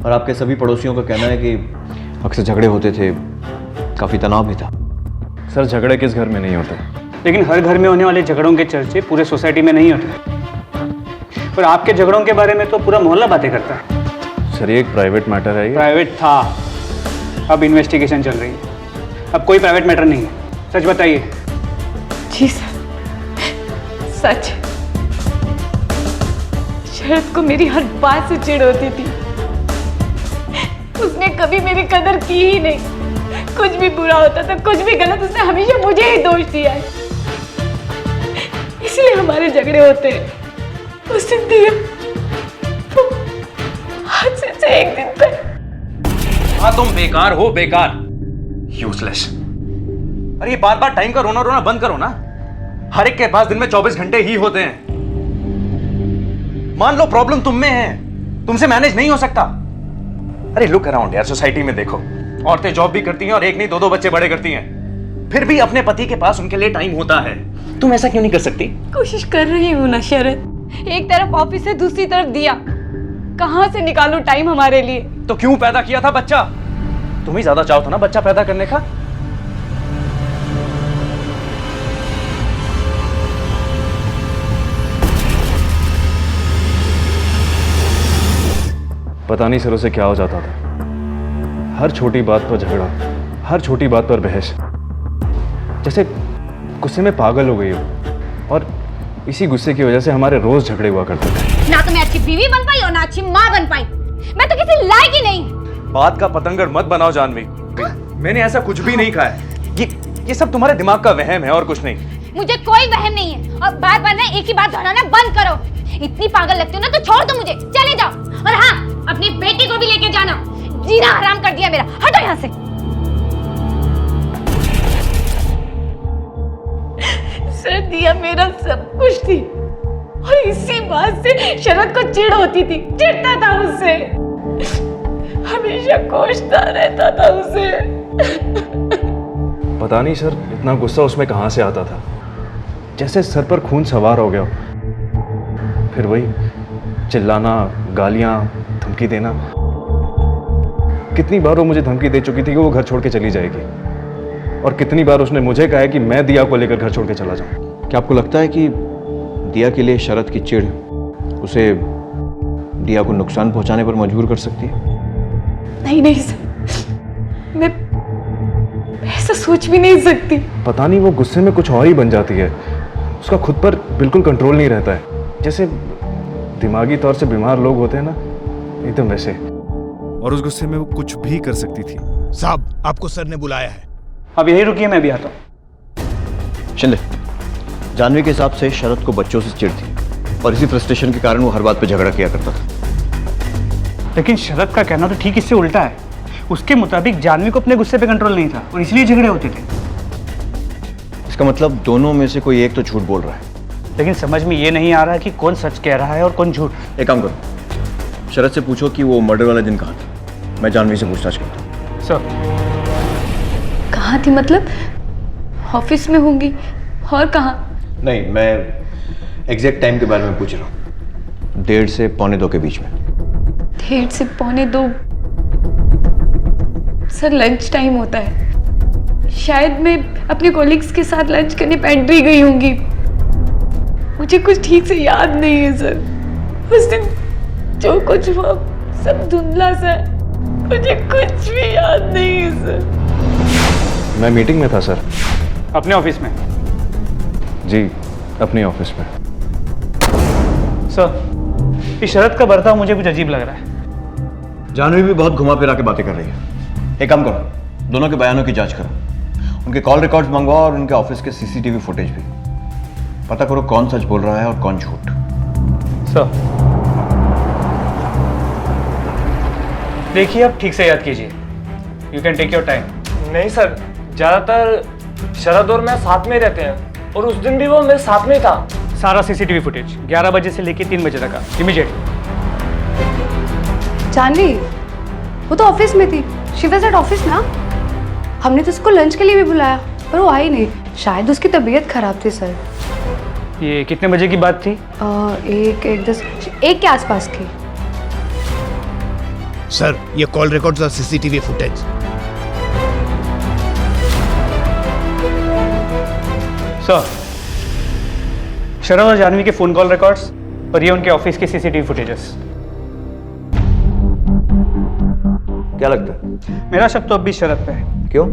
Speaker 18: और आपके सभी पड़ोसियों का कहना है कि अक्सर झगड़े होते थे, काफ़ी तनाव भी था।
Speaker 17: सर झगड़े किस घर में नहीं होते,
Speaker 7: लेकिन हर घर में होने वाले झगड़ों के चर्चे पूरे सोसाइटी में नहीं होते। पर आपके झगड़ों के बारे में तो पूरा मोहल्ला बातें करता है।
Speaker 17: सर ये एक प्राइवेट मैटर है।
Speaker 7: प्राइवेट था, अब इन्वेस्टिगेशन चल रही है। अब कोई प्राइवेट मैटर नहीं है, सच बताइए।
Speaker 14: जी सर, सच। शरद को मेरी हर बात से चिढ़ होती थी, उसने कभी मेरी कदर की ही नहीं। कुछ भी बुरा होता था, कुछ भी गलत, उसने हमेशा मुझे ही दोष दिया है, इसलिए हमारे झगड़े होते हैं। उस दिन दिया तो आज से एक दिन तक।
Speaker 8: हाँ तुम बेकार हो, बेकार, यूजलेस। अरे ये बार बार टाइम का रोना रोना बंद करो ना। हर एक के पास दिन में 24 घंटे ही होते हैं। मान लो प्रॉब्लम तुम में है, तुमसे मैनेज नहीं हो सकता। अरे लुक अराउंड यार, सोसाइटी में देखो, औरतें जॉब भी करती हैं और एक नहीं दो दो बच्चे बड़े करती हैं, फिर भी अपने पति के पास उनके लिए टाइम होता है। तुम ऐसा क्यों नहीं कर सकती?
Speaker 14: कोशिश कर रही हूँ ना शरद, एक तरफ ऑफिस है दूसरी तरफ दिया, कहाँ से निकालूं टाइम हमारे लिए?
Speaker 17: तो क्यों पैदा किया था बच्चा? तुम ही ज्यादा चाहो था ना बच्चा पैदा करने का। पता नहीं सर उसे क्या हो जाता था। हर छोटी बात पर झगड़ा, हर छोटी बात पर बहस, जैसे गुस्से में पागल हो गई हो। और इसी गुस्से की वजह से हमारे रोज झगड़े हुआ करते थे।
Speaker 20: ना तो मैं अच्छी बीवी बन पाई और ना अच्छी माँ बन पाई। मैं तो किसी लायक ही नहीं।
Speaker 17: बात का पतंगड़ मत बनाओ जानवी। मैंने ऐसा कुछ भी नहीं कहा है। ये सब तुम्हारे दिमाग का वहम है और कुछ नहीं।
Speaker 20: मुझे कोई वहम नहीं है और बार बार ना एक ही बात दोहराना बंद करो। इतनी पागल लगती हो ना तो छोड़ दो मुझे, चले जाओ। और हाँ, अपनी बेटी को भी लेके जाना। जीना हराम कर दिया मेरा। हटो यहाँ से।
Speaker 14: सर दिया मेरा सब कुछ थी और इसी बात से शरद को चिढ़ होती थी। चिढ़ता था उससे, हमेशा कोसता रहता था उसे।
Speaker 17: पता नहीं सर इतना गुस्सा उसमें कहां से आता था, जैसे सर पर खून सवार हो गया। फिर वही चिल्लाना, गालियां, धमकी देना। कितनी बार वो मुझे धमकी दे चुकी थी कि वो घर छोड़ के चली जाएगी, और कितनी बार उसने मुझे कहा है कि मैं दिया को लेकर घर छोड़ के चला जाऊं।
Speaker 18: क्या आपको लगता है कि दिया के लिए शरद की चिढ़ उसे दिया को नुकसान पहुंचाने पर मजबूर कर सकती है?
Speaker 14: नहीं नहीं सर, मैं ऐसा सोच भी नहीं सकती।
Speaker 17: पता नहीं वो गुस्से में कुछ और ही बन जाती है। उसका खुद पर बिल्कुल कंट्रोल नहीं रहता है। जैसे दिमागी तौर से बीमार लोग होते हैं ना, एकदम वैसे। और उस गुस्से में वो कुछ भी कर सकती थी।
Speaker 16: साहब आपको सर ने बुलाया है।
Speaker 7: अब यही रुकिए, मैं भी आता हूँ।
Speaker 18: शिंदे, जानवी के हिसाब से शरद को बच्चों से चिढ़ थी और इसी फ्रस्ट्रेशन के कारण वो हर बात पे झगड़ा किया करता था।
Speaker 7: लेकिन शरद का कहना तो ठीक इससे उल्टा है। उसके मुताबिक जानवी को अपने गुस्से पे कंट्रोल नहीं था और इसलिए झगड़े होते थे।
Speaker 18: इसका मतलब दोनों में से कोई एक तो झूठ बोल रहा है।
Speaker 7: लेकिन समझ में ये नहीं आ रहा कि कौन सच कह रहा है और कौन झूठ।
Speaker 18: एक काम करो, शरद से पूछो कि वो मर्डर वाला दिन कहाँ था। मैं जानवी से पूछताछ करता हूँ।
Speaker 7: सर,
Speaker 14: कहाँ थी मतलब? ऑफिस में होंगी और कहाँ?
Speaker 18: नहीं, मैं एग्जैक्ट टाइम के बारे में पूछ रहा हूँ। 1:30 से 1:45 के बीच में।
Speaker 14: 1:30 से 1:45? सर लंच टाइम होता है। शायद मैं अपने कोलिग्स के साथ लंच करने पेंट्री गई होंगी। मुझे कुछ ठीक से याद नहीं है सर। उस दिन जो कुछ हुआ सब धुंधला सा है। मुझे कुछ भी याद नहीं है सर।
Speaker 17: मैं मीटिंग में था सर।
Speaker 7: अपने ऑफिस में?
Speaker 17: जी, अपने ऑफिस में।
Speaker 7: सर, इस शरद का बर्ताव मुझे कुछ अजीब लग रहा है।
Speaker 18: जानवी भी बहुत घुमा फिरा के बातें कर रही है। एक काम करो, दोनों के बयानों की जांच करो। उनके कॉल रिकॉर्ड्स मंगवाओ और उनके ऑफिस के सीसीटीवी फुटेज भी। पता करो कौन सच बोल रहा है और कौन झूठ।
Speaker 7: सर, देखिए आप ठीक से याद कीजिए। You can take your time.
Speaker 1: नहीं सर, ज्यादातर शरद और मैं साथ में रहते हैं और उस दिन भी वो मेरे साथ में ही था।
Speaker 7: सारा सीसीटीवी फुटेज 11 बजे से लेकर 3 बजे तक का, इमीडिएट।
Speaker 10: जानवी, वो तो ऑफिस में थी। शी वाज एट ऑफिस ना। हमने तो उसको लंच के लिए भी बुलाया पर वो आई नहीं। शायद उसकी तबीयत खराब थी सर।
Speaker 7: ये कितने बजे की बात थी?
Speaker 10: 1 के आसपास की।
Speaker 16: सर, ये कॉल रिकॉर्ड्स और सीसीटीवी फुटेज।
Speaker 7: सर, शरद और जानवी के फोन कॉल रिकॉर्ड्स और ये उनके ऑफिस के सीसीटीवी फुटेजेस।
Speaker 18: क्या लगता है?
Speaker 7: मेरा शक तो अब भी शरद पे है।
Speaker 18: क्यों?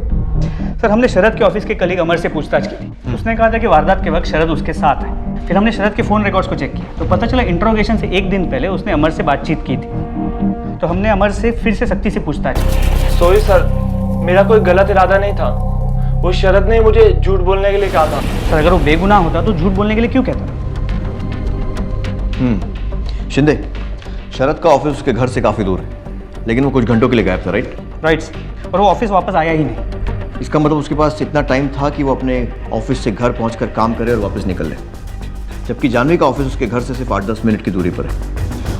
Speaker 7: सर, हमने शरद के ऑफिस के कलीग अमर से पूछताछ की थी। उसने कहा था कि वारदात के वक्त शरद उसके साथ है। फिर हमने शरद के फोन रिकॉर्ड्स को चेक किया तो पता चला इंट्रोगेशन से 1 दिन पहले उसने अमर से बातचीत की थी। तो हमने अमर से फिर से सख्ती से पूछताछ की।
Speaker 1: सॉरी सर, मेरा कोई गलत इरादा नहीं था। वो शरद ने मुझे झूठ बोलने के लिए कहा था।
Speaker 7: सर, अगर वो बेगुनाह होता तो झूठ बोलने के लिए क्यों कहता?
Speaker 18: शिंदे, शरद का ऑफिस उसके घर से काफी दूर है, लेकिन वो कुछ घंटों के लिए गायब था, राइट?
Speaker 7: राइट, और वो ऑफिस वापस आया ही नहीं।
Speaker 18: इसका मतलब उसके पास इतना टाइम था कि वो अपने ऑफिस से घर पहुंचकर काम करे और वापस निकल ले। जबकि जानवी का ऑफिस उसके घर से सिर्फ 8-10 मिनट की दूरी पर है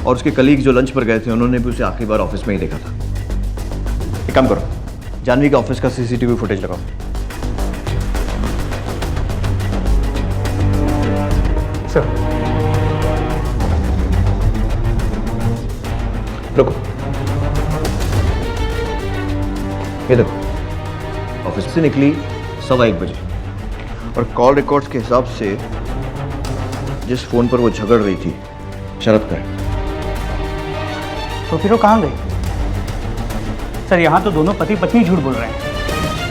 Speaker 18: और उसके कलीग जो लंच पर गए थे उन्होंने भी उसे आखिरी बार ऑफिस में ही देखा था। एक काम करो, जानवी के ऑफिस का सीसीटीवी फुटेज लगाओ।
Speaker 7: सर,
Speaker 18: रुको, ये देखो, ऑफिस से निकली 1:15 बजे और कॉल रिकॉर्ड्स के हिसाब से जिस फोन पर वो झगड़ रही थी शरद का है।
Speaker 7: तो फिर वो कहाँ गई? सर यहाँ तो दोनों पति पत्नी झूठ बोल रहे हैं।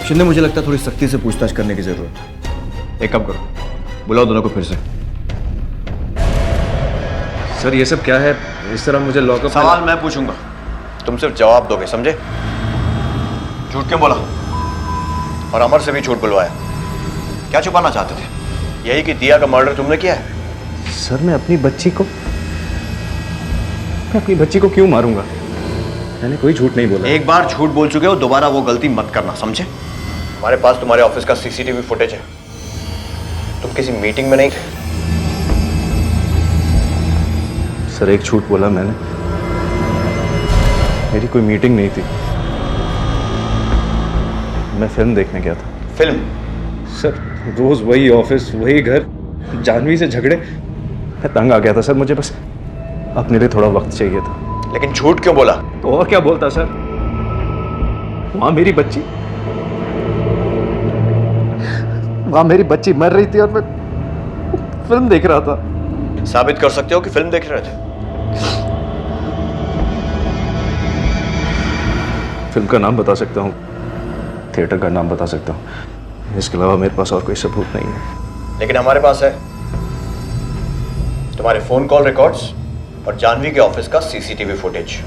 Speaker 18: शिंदे, मुझे लगता है थोड़ी सख्ती से पूछताछ करने की जरूरत है। एक काम करो, बुलाओ दोनों को फिर से।
Speaker 17: सर ये सब क्या है? इस तरह मुझे लॉकअप।
Speaker 18: सवाल मैं पूछूंगा, तुम सिर्फ जवाब दोगे, समझे? झूठ क्यों बोला और अमर से भी झूठ बुलवाया? क्या छुपाना चाहते थे? यही कि दिया का मर्डर तुमने किया है?
Speaker 17: सर मैं अपनी बच्ची को क्यों मारूंगा? मैंने कोई झूठ नहीं बोला।
Speaker 18: एक बार झूठ बोल चुके हो, दोबारा वो गलती मत करना, समझे? हमारे पास तुम्हारे ऑफिस का सीसीटीवी फुटेज है। तुम किसी मीटिंग में नहीं थे।
Speaker 17: सर एक झूठ बोला मैंने, मेरी कोई मीटिंग नहीं थी, मैं फिल्म देखने गया था।
Speaker 18: फिल्म?
Speaker 17: सर रोज वही ऑफिस, वही घर, जानवी से झगड़े, मैं तंग आ गया था सर। मुझे बस अपने लिए थोड़ा वक्त चाहिए था।
Speaker 18: लेकिन झूठ क्यों बोला?
Speaker 17: तो और क्या बोलता सर? वहां मेरी बच्ची मर रही थी और मैं फिल्म देख रहा था।
Speaker 18: साबित कर सकते हो कि फिल्म देख रहे थे?
Speaker 17: फिल्म का नाम बता सकता हूँ, थिएटर का नाम बता सकता हूँ, इसके अलावा मेरे पास और कोई सबूत नहीं है।
Speaker 18: लेकिन हमारे पास है तुम्हारे फोन कॉल रिकॉर्ड्स और जानवी के ऑफिस का सीसीटीवी फुटेज।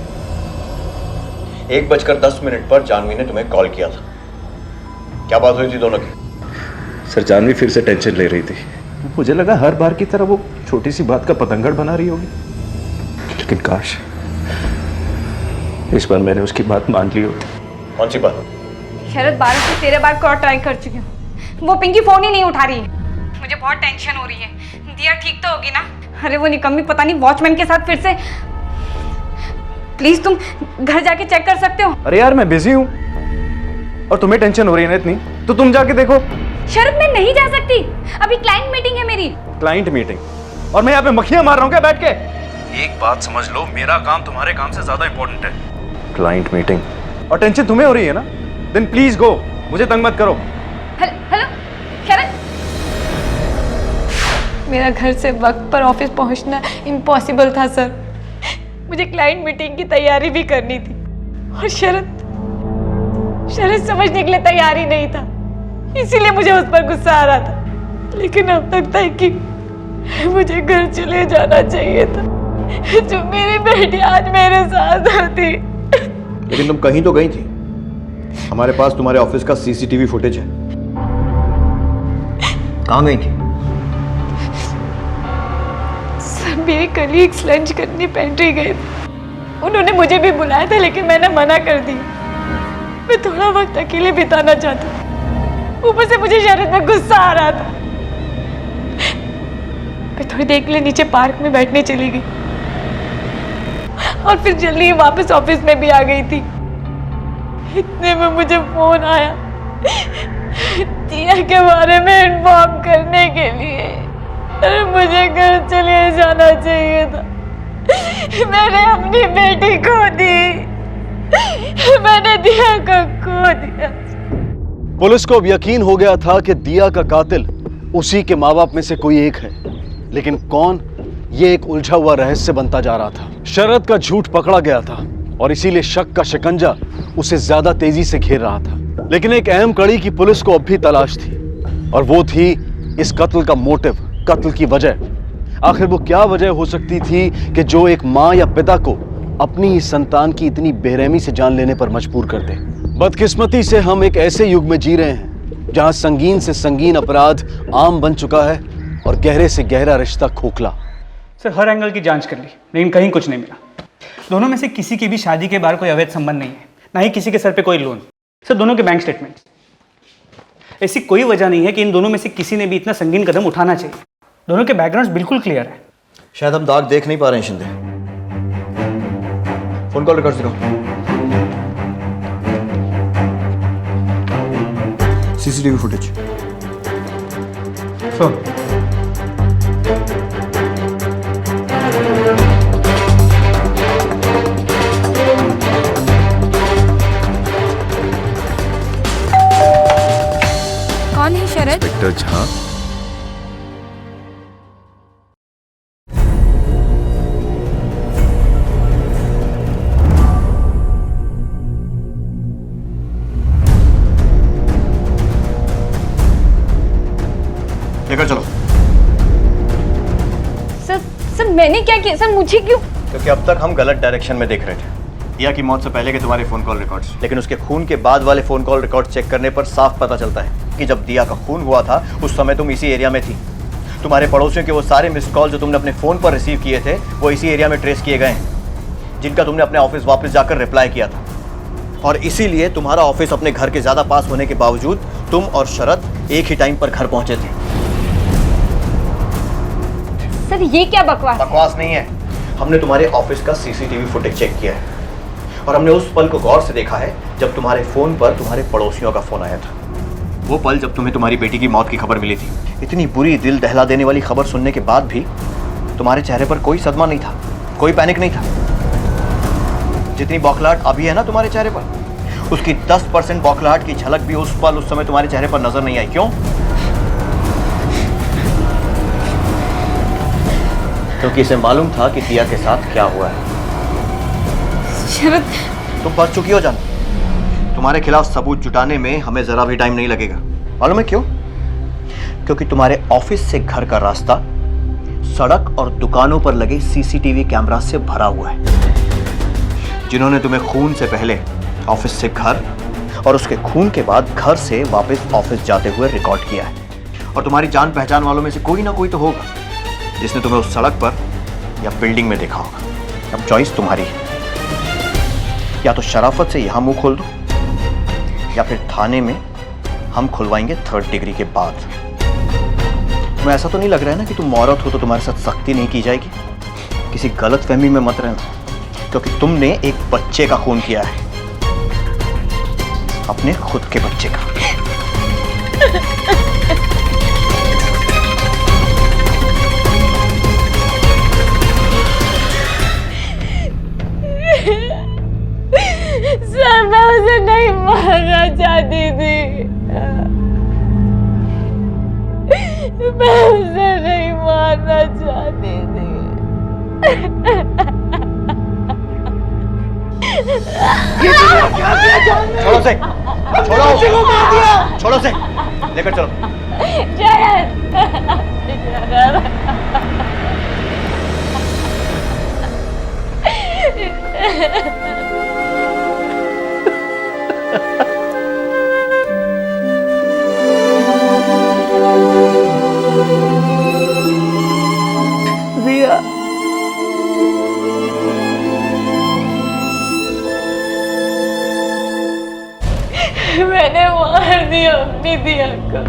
Speaker 18: 1:10 पर जानवी ने तुम्हें कॉल किया था। क्या बात हुई थी दोनों की?
Speaker 17: सर जानवी फिर से टेंशन ले रही थी। मुझे लगा हर बार की तरह वो छोटी सी बात का पतंगड़ बना रही होगी, लेकिन काश इस बार मैंने उसकी बात मान ली होती।
Speaker 18: कौन सी बात?
Speaker 20: शरद 12 से 13 बार कॉल ट्राई कर चुकी हूँ, वो पिंकी फोन ही नहीं उठा रही है। मुझे बहुत टेंशन हो रही है। दिया ठीक तो होगी ना? अरे वो निकम्मी पता नहीं वॉचमैन के साथ फिर से। प्लीज तुम घर जाके चेक कर सकते हो?
Speaker 17: अरे यार मैं बिजी हूँ और तुम्हें टेंशन हो रही है ना इतनी, तो तुम जाके देखो।
Speaker 20: शरद मैं नहीं जा सकती, अभी क्लाइंट मीटिंग है मेरी।
Speaker 17: Client meeting? और मैं यहाँ पे मक्खियां मार रहा हूँ क्या बैठ के? एक बात समझ लो, मेरा काम तुम्हारे काम से ज्यादा इंपॉर्टेंट है। क्लाइंट मीटिंग और टेंशन तुम्हें हो रही है ना? देन प्लीज गो, मुझे तंग मत करो।
Speaker 20: हेलो शरद, मेरा घर से वक्त पर ऑफिस पहुंचना इम्पॉसिबल था सर। मुझे क्लाइंट मीटिंग की तैयारी भी करनी थी और शरद समझने के लिए तैयार ही नहीं था, इसीलिए मुझे उस पर गुस्सा आ रहा था। लेकिन अब तक था कि मुझे घर चले जाना चाहिए था, जो मेरी बेटी आज मेरे साथ होती।
Speaker 18: लेकिन तुम कहीं तो गई थी। हमारे पास तुम्हारे ऑफिस का सीसीटीवी फुटेज है। कहाँ गई थी?
Speaker 20: सर मेरे कलीग्स लंच करने पेंट्री गए थे। उन्होंने मुझे भी बुलाया था, लेकिन मैंने मना कर दी। मैं थोड़ा वक्त अकेले बिताना चाहती थी। ऊपर से मुझे शरद में गुस्सा आ रहा था। मैं थोड़ी देर के लिए नीचे पार्क में बैठने चली गई और फिर जल्दी ही वापस ऑफिस में भी आ गई थी। इतने में मुझे फोन आया दिया के बारे में इन्फॉर्म करने के लिए। अरे मुझे घर चले जाना चाहिए था। मैंने अपनी बेटी खो दी, मैंने दिया को खो दिया।
Speaker 4: पुलिस को अब यकीन हो गया था कि दिया का कातिल उसी के माँ बाप में से कोई एक है, लेकिन कौन, ये एक उलझा हुआ रहस्य बनता जा रहा था। शरद का झूठ पकड़ा गया था और इसीलिए शक का शिकंजा उसे ज्यादा तेजी से घेर रहा था। लेकिन एक अहम कड़ी की पुलिस को अब भी तलाश थी, और वो थी इस कत्ल का मोटिव, कत्ल की वजह। आखिर वो क्या वजह हो सकती थी कि जो एक माँ या पिता को अपनी ही संतान की इतनी बेरहमी से जान लेने पर मजबूर कर दे। बदकिस्मती से हम एक ऐसे युग में जी रहे हैं जहां संगीन से संगीन अपराध आम बन चुका है और गहरे से गहरा रिश्ता खोखला।
Speaker 7: सर हर एंगल की जांच कर ली, लेकिन कहीं कुछ नहीं मिला। दोनों में से किसी की भी शादी के बाहर कोई अवैध संबंध नहीं है, ना ही किसी के सर पे कोई लोन। सर दोनों के बैंक स्टेटमेंट, ऐसी कोई वजह नहीं है कि इन दोनों में से किसी ने भी इतना संगीन कदम उठाना चाहिए। दोनों के बैकग्राउंड बिल्कुल क्लियर है।
Speaker 18: शायद हम दाग देख नहीं पा रहे हैं शिंदे। फोन कॉल रिकॉर्ड्स दिखाओ। CCTV footage.
Speaker 20: Sharad
Speaker 17: inspector Jha.
Speaker 18: लेकर चलो।
Speaker 20: सर सर मैंने क्या किया सर, मुझे क्यों?
Speaker 18: क्योंकि अब तक हम गलत डायरेक्शन में देख रहे थे। दिया की मौत से पहले के तुम्हारे फोन कॉल रिकॉर्ड्स, लेकिन उसके खून के बाद वाले फोन कॉल रिकॉर्ड चेक करने पर साफ पता चलता है कि जब दिया का खून हुआ था उस समय तुम इसी एरिया में थी। तुम्हारे पड़ोसियों के वो सारे मिस्ड कॉल जो तुमने अपने फोन पर रिसीव किए थे वो इसी एरिया में ट्रेस किए गए हैं, जिनका तुमने अपने ऑफिस वापस जाकर रिप्लाई किया था। और इसीलिए तुम्हारा ऑफिस अपने घर के ज्यादा पास होने के बावजूद तुम और शरद एक ही टाइम पर घर पहुंचे थे।
Speaker 20: सर ये क्या बकवास?
Speaker 18: बकवास नहीं है, हमने तुम्हारे ऑफिस का सीसीटीवी फुटेज चेक किया है और हमने उस पल को गौर से देखा है जब तुम्हारे फोन पर तुम्हारे पड़ोसियों का फोन आया था। वो पल जब तुम्हें तुम्हारी बेटी की मौत की खबर मिली थी। इतनी बुरी, दिल दहला देने वाली खबर सुनने के बाद भी तुम्हारे चेहरे पर कोई सदमा नहीं था, कोई पैनिक नहीं था। जितनी बौखलाहट अभी है ना तुम्हारे चेहरे पर, उसकी 10% बौखलाहट की झलक भी उस पल, उस समय तुम्हारे चेहरे पर नजर नहीं आई। क्यों? क्योंकि इसे मालूम था कि दिया के साथ क्या हुआ है।
Speaker 20: शरद,
Speaker 18: तुम फंस चुकी हो जान। तुम्हारे खिलाफ सबूत जुटाने में हमें जरा भी टाइम नहीं लगेगा। मालूम है क्यों? क्योंकि तुम्हारे ऑफिस से घर का रास्ता सड़क और दुकानों पर लगे सीसीटीवी कैमरा से भरा हुआ है, जिन्होंने तुम्हें खून से पहले ऑफिस से घर और उसके खून के बाद घर से वापस ऑफिस जाते हुए रिकॉर्ड किया है। और तुम्हारी जान पहचान वालों में से कोई ना कोई तो होगा जिसने तुम्हें उस सड़क पर या बिल्डिंग में देखा होगा। अब चॉइस तुम्हारी है, या तो शराफत से यहां मुंह खोल दो या फिर थाने में हम खुलवाएंगे 3rd डिग्री के बाद। तुम्हें ऐसा तो नहीं लग रहा है ना कि तुम औरत हो तो तुम्हारे साथ सख्ती नहीं की जाएगी? किसी गलत फहमी में मत रहना, क्योंकि तुमने एक बच्चे का खून किया है, अपने खुद के बच्चे का।
Speaker 14: सर मैं उसे नहीं मारना चाहती थी, मैं उसे नहीं मारना चाहती थी।
Speaker 18: छोड़ो से, छोड़ो से, लेकर चलो।
Speaker 14: दिया, मैंने मार दिया अपनी दिया को,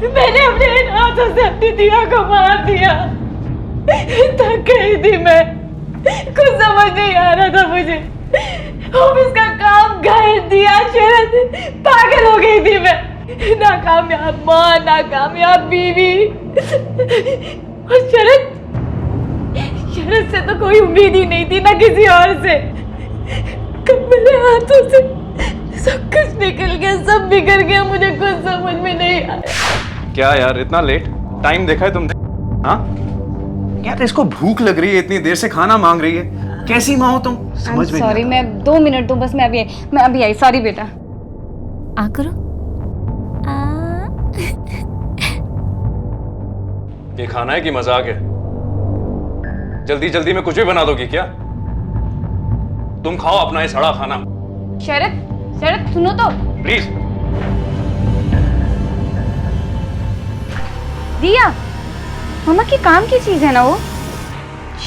Speaker 14: मैंने अपने हाथों से अपनी दिया को मार दिया। थक गई थी मैं, कुछ समझ नहीं आ रहा था मुझे। ऑफिस का काम, घर, दिया, शरद, पागल हो गई थी मैं। नाकामयाब माँ, नाकामयाब बीवी, और शरद से तो कोई उम्मीद ही नहीं थी, ना किसी और से। कब मेरे हाथों से सब कुछ निकल गया, सब बिगड़ गया, मुझे कुछ समझ में नहीं आया।
Speaker 17: क्या यार इतना लेट? टाइम देखा है तुमने? हाँ यार, इसको भूख लग रही है, इतनी देर से खाना मांग रही है। कैसी माँ हो तुम? समझ में नहीं
Speaker 20: सॉरी, मैं 2 मिनट दूं बस, मैं अभी आई। सॉरी बेटा।
Speaker 14: आ करो।
Speaker 17: ये खाना है कि मजाक है? जल्दी जल्दी में कुछ भी बना दोगी क्या? तुम खाओ अपना ये सड़ा खाना।
Speaker 20: शरद सुनो तो।
Speaker 17: प्लीज।
Speaker 20: दिया, मामा की काम की चीज है ना वो।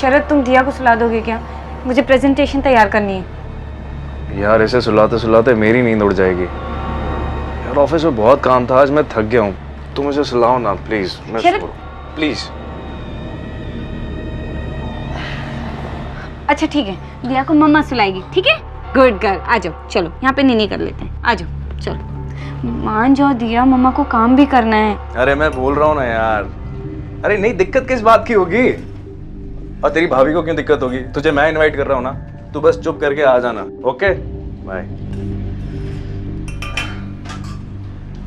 Speaker 20: शरद तुम दिया को सुला दोगे क्या? मुझे प्रेजेंटेशन तैयार करनी है।
Speaker 17: यार इसे सुलाते सुलाते मेरी नींद उड़ जाएगी। यार ऑफिस में बहुत काम था, आज मैं थक गया हूँ। तुम मुझे सुलाओ ना प्लीज। प्लीज।
Speaker 20: अच्छा ठीक है, दिया को मम्मा सुलाएगी, ठीक है? गुड गर्ल, आ जाओ, चलो यहाँ पे नीनी कर लेते हैं। आ जाओ, चलो मान जाओ दिया, मम्मा को काम भी करना है।
Speaker 17: अरे मैं बोल रहा हूँ ना यार। अरे नहीं, दिक्कत किस बात की होगी? और तेरी भाभी को क्यों दिक्कत होगी? तुझे मैं इनवाइट कर रहा हूँ ना, तू बस चुप करके आ जाना। Okay bye.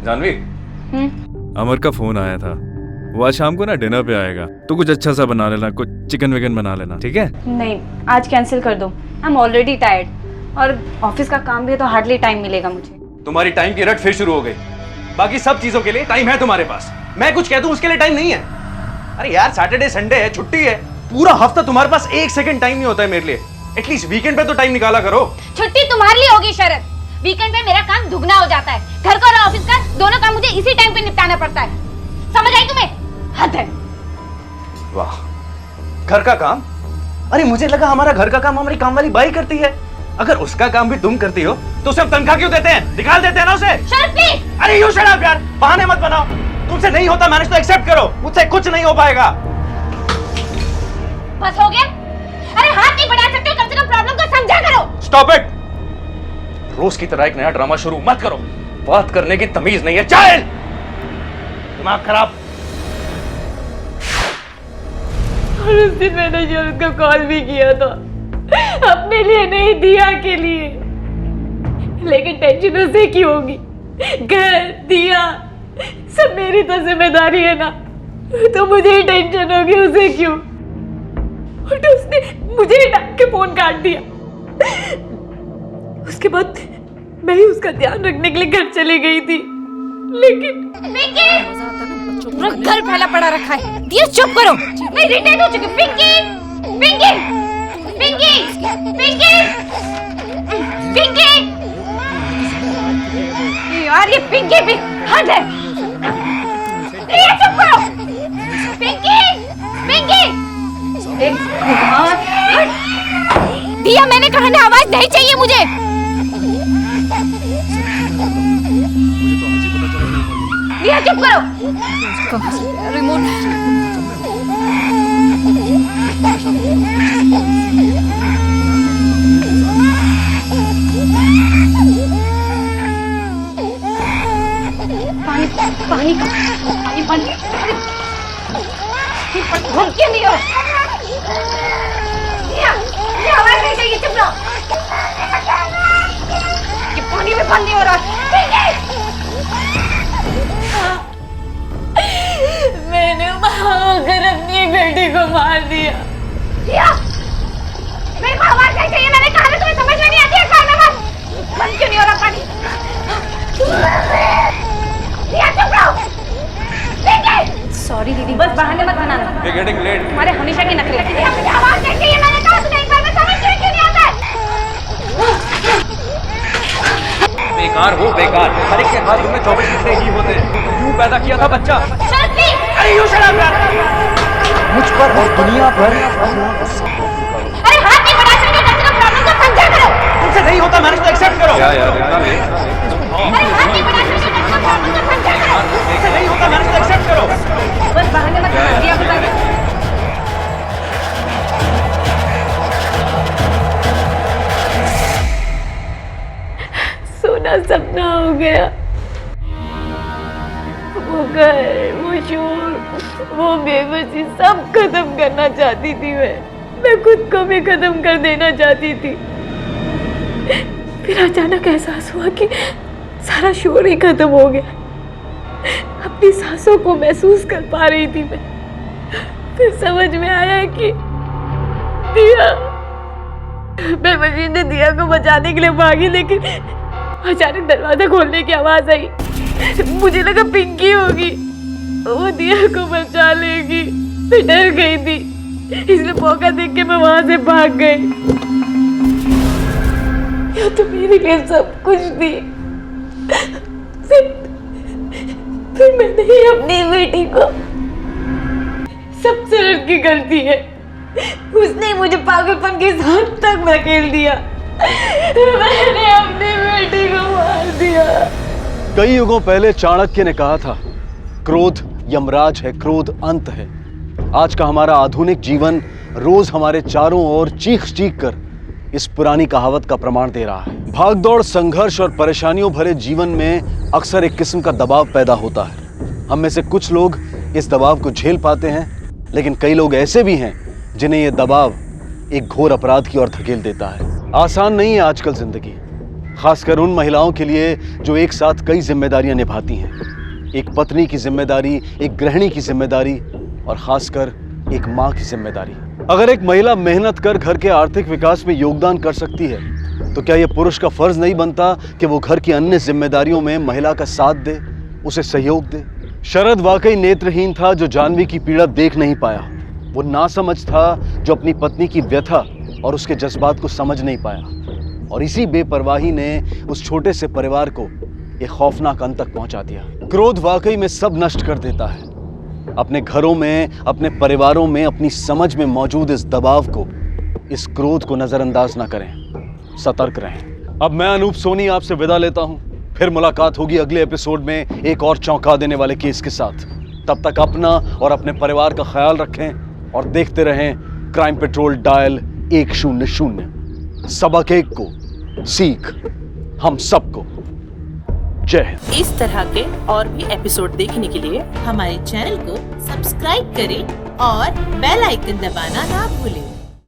Speaker 17: जानवी, अमर का फोन आया था, वो आज शाम को ना डिनर पे आएगा, तो कुछ अच्छा सा बना लेना, कुछ चिकन विकन बना लेना, ठीक है?
Speaker 20: नहीं, आज कैंसिल कर दो। आई एम ऑलरेडी टायर्ड और ऑफिस का काम भी है तो हार्डली टाइम मिलेगा मुझे।
Speaker 17: तुम्हारी टाइम की रट फिर शुरू हो गई। बाकी सब चीजों के लिए टाइम है तुम्हारे पास, मैं कुछ कह दूं उसके लिए टाइम नहीं है। अरे यार, सैटरडे संडे है, छुट्टी है, पूरा हफ्ता तुम्हारे पास एक सेकंड टाइम नहीं होता है मेरे लिए। एटलीस्ट वीकेंड पे तो टाइम निकाला करो।
Speaker 14: छुट्टी तुम्हारे लिए होगी शरद, वीकेंड पे मेरा काम दुगना हो जाता है। घर का और ऑफिस का दोनों काम मुझे इसी टाइम पे निपटाना पड़ता है। समझ आई तुम्हें? हद है।
Speaker 17: वाह, घर का काम? अरे मुझे लगा हमारा घर का काम हमारी काम वाली बाई करती है। अगर उसका काम भी तुम करती हो तो उसे हम तनख्वाह क्यों देते हैं? निकाल देते हैं ना उसे।
Speaker 14: शरद प्लीज।
Speaker 17: अरे यू शट अप यार, बहाने मत बनाओ। तुमसे नहीं होता मैनेज तो एक्सेप्ट करो, मुझसे कुछ नहीं हो पाएगा।
Speaker 14: बस हो गया? अरे हाथ नहीं बढ़ा सकते, कम से कम प्रॉब्लम को समझा करो।
Speaker 17: Stop it. रोज की तरह एक नया ड्रामा शुरू मत करो। बात करने की तमीज नहीं है, चाइल्ड। दिमाग खराब।
Speaker 14: और उस दिन मैंने शरद को कॉल भी किया था, अपने लिए नहीं, दिया के लिए। लेकिन टेंशन उसे क्यों होगी? घर, दिया सब मेरी तो जिम्मेदारी है ना, तो मुझे ही टेंशन होगी, उसे क्यों? और तो उसने मुझे ही डांट के फोन काट दिया। उसके बाद मैं ही उसका ध्यान रखने के लिए घर चली गई थी, लेकिन
Speaker 20: पूरा घर फैला पड़ा रखा है। दिया चुप करो, मैं इरिटेट हो चुकी। पिंकी, पिंकी, पिंकी, पिंकी, पिंकी। यार ये पिंकी भी हद है। दिया चुप करो। पिंकी, पिंकी। दिया, मैंने कहा ना आवाज नहीं चाहिए मुझे। दिया चुप करो। रिमोट। पानी पानी पानी बंद। धमकी नहीं हो। ये आवाज नहीं चाहिए, चुप रहो। ये पानी में बंद नहीं हो रहा।
Speaker 14: मैंने मार अपनी बेटी को मार दिया।
Speaker 20: मेरी आवाज नहीं चाहिए, मैंने कहा ना, तुम्हें समझ में नहीं आती है। बंद क्यों नहीं हो रहा पानी? चुप रहो। सॉरी दीदी, बस बहाने मत बनाना।
Speaker 17: We're getting late.
Speaker 20: तुम्हारे हमेशा के नखरे। मुझे आवाज नहीं चाहिए, मैंने कहा तुम्हें एक बार में, समझ क्यों नहीं आता है?
Speaker 17: बेकार हो, बेकार। हर एक के हाथ में 24 घंटे ही होते हैं। क्यों पैदा किया था बच्चा? अरे यू शट अप यार।
Speaker 4: मुझ पर और दुनिया पर
Speaker 14: अरे हाथ नहीं बढ़ा सकते, कम से कम प्रॉब्लम को समझा करो।
Speaker 17: तुमसे नहीं होता मैनेज तो एक्सेप्ट करो। क्या यार, इतना नहीं।
Speaker 14: अरे हाथ नहीं बढ़ा सकते, कम से कम प्रॉब्लम को समझा करो।
Speaker 17: तुमसे नहीं होता मैनेज तो एक्सेप्ट करो।
Speaker 20: बस बहाने मत बना। दिया बता दे।
Speaker 14: सोना सपना हो गया। वो घर, वो शोर, वो बेबसी सब खत्म करना चाहती थी मैं खुद को भी खत्म कर देना चाहती थी। फिर अचानक एहसास हुआ कि सारा शोर ही खत्म हो गया। अपनी सांसों को महसूस कर पा रही थी मैं। फिर समझ में आया कि दिया, मैं मशीन ने दिया को बचाने के लिए भागी, लेकिन अचानक दरवाजा खोलने की आवाज आई। मुझे लगा पिंकी होगी, वो दिया को बचा लेगी। मैं डर गई थी, इसलिए मौका देख के मैं वहां से भाग गई। या तो मेरे लिए सब कुछ थी, फिर मैंने ही अपनी बेटी को। सब शरद की गलती है, उसने मुझे पागलपन के साथ तक धकेल दिया। मैंने अपनी बेटी को मार दिया।
Speaker 4: कई युगों पहले चाणक्य ने कहा था, क्रोध यमराज है, क्रोध अंत है। आज का हमारा आधुनिक जीवन रोज हमारे चारों ओर चीख चीख कर इस पुरानी कहावत का प्रमाण दे रहा है। भागदौड़, संघर्ष और परेशानियों भरे जीवन में अक्सर एक किस्म का दबाव पैदा होता है। हम में से कुछ लोग इस दबाव को झेल पाते हैं, लेकिन कई लोग ऐसे भी हैं जिन्हें यह दबाव एक घोर अपराध की ओर धकेल देता है। आसान नहीं है आजकल जिंदगी, खासकर उन महिलाओं के लिए जो एक साथ कई जिम्मेदारियां निभाती हैं। एक पत्नी की जिम्मेदारी, एक गृहिणी की जिम्मेदारी और खासकर एक मां की जिम्मेदारी। अगर एक महिला मेहनत कर घर के आर्थिक विकास में योगदान कर सकती है तो क्या यह पुरुष का फर्ज नहीं बनता कि वो घर की अन्य जिम्मेदारियों में महिला का साथ दे, उसे सहयोग दे? शरद वाकई नेत्रहीन था जो जाह्नवी की पीड़ा देख नहीं पाया। वो नासमझ था जो अपनी पत्नी की व्यथा और उसके जज्बात को समझ नहीं पाया। और इसी बेपरवाही ने उस छोटे से परिवार को एक खौफनाक अंत तक पहुंचा दिया। क्रोध वाकई में सब नष्ट कर देता है। अपने घरों में, अपने परिवारों में अपनी समझ में मौजूद इस दबाव को, इस क्रोध को नजरअंदाज ना करें, सतर्क रहें। अब मैं अनूप सोनी आपसे विदा लेता हूं। फिर मुलाकात होगी अगले एपिसोड में एक और चौंका देने वाले केस के साथ। तब तक अपना और अपने परिवार का ख्याल रखें और देखते रहें क्राइम पेट्रोल डायल 100। सबक एक को, सीख हम सबको। जय हिंद।
Speaker 2: इस तरह के और भी एपिसोड देखने के लिए हमारे चैनल को सब्सक्राइब करें और बेल आइकन दबाना ना भूलें।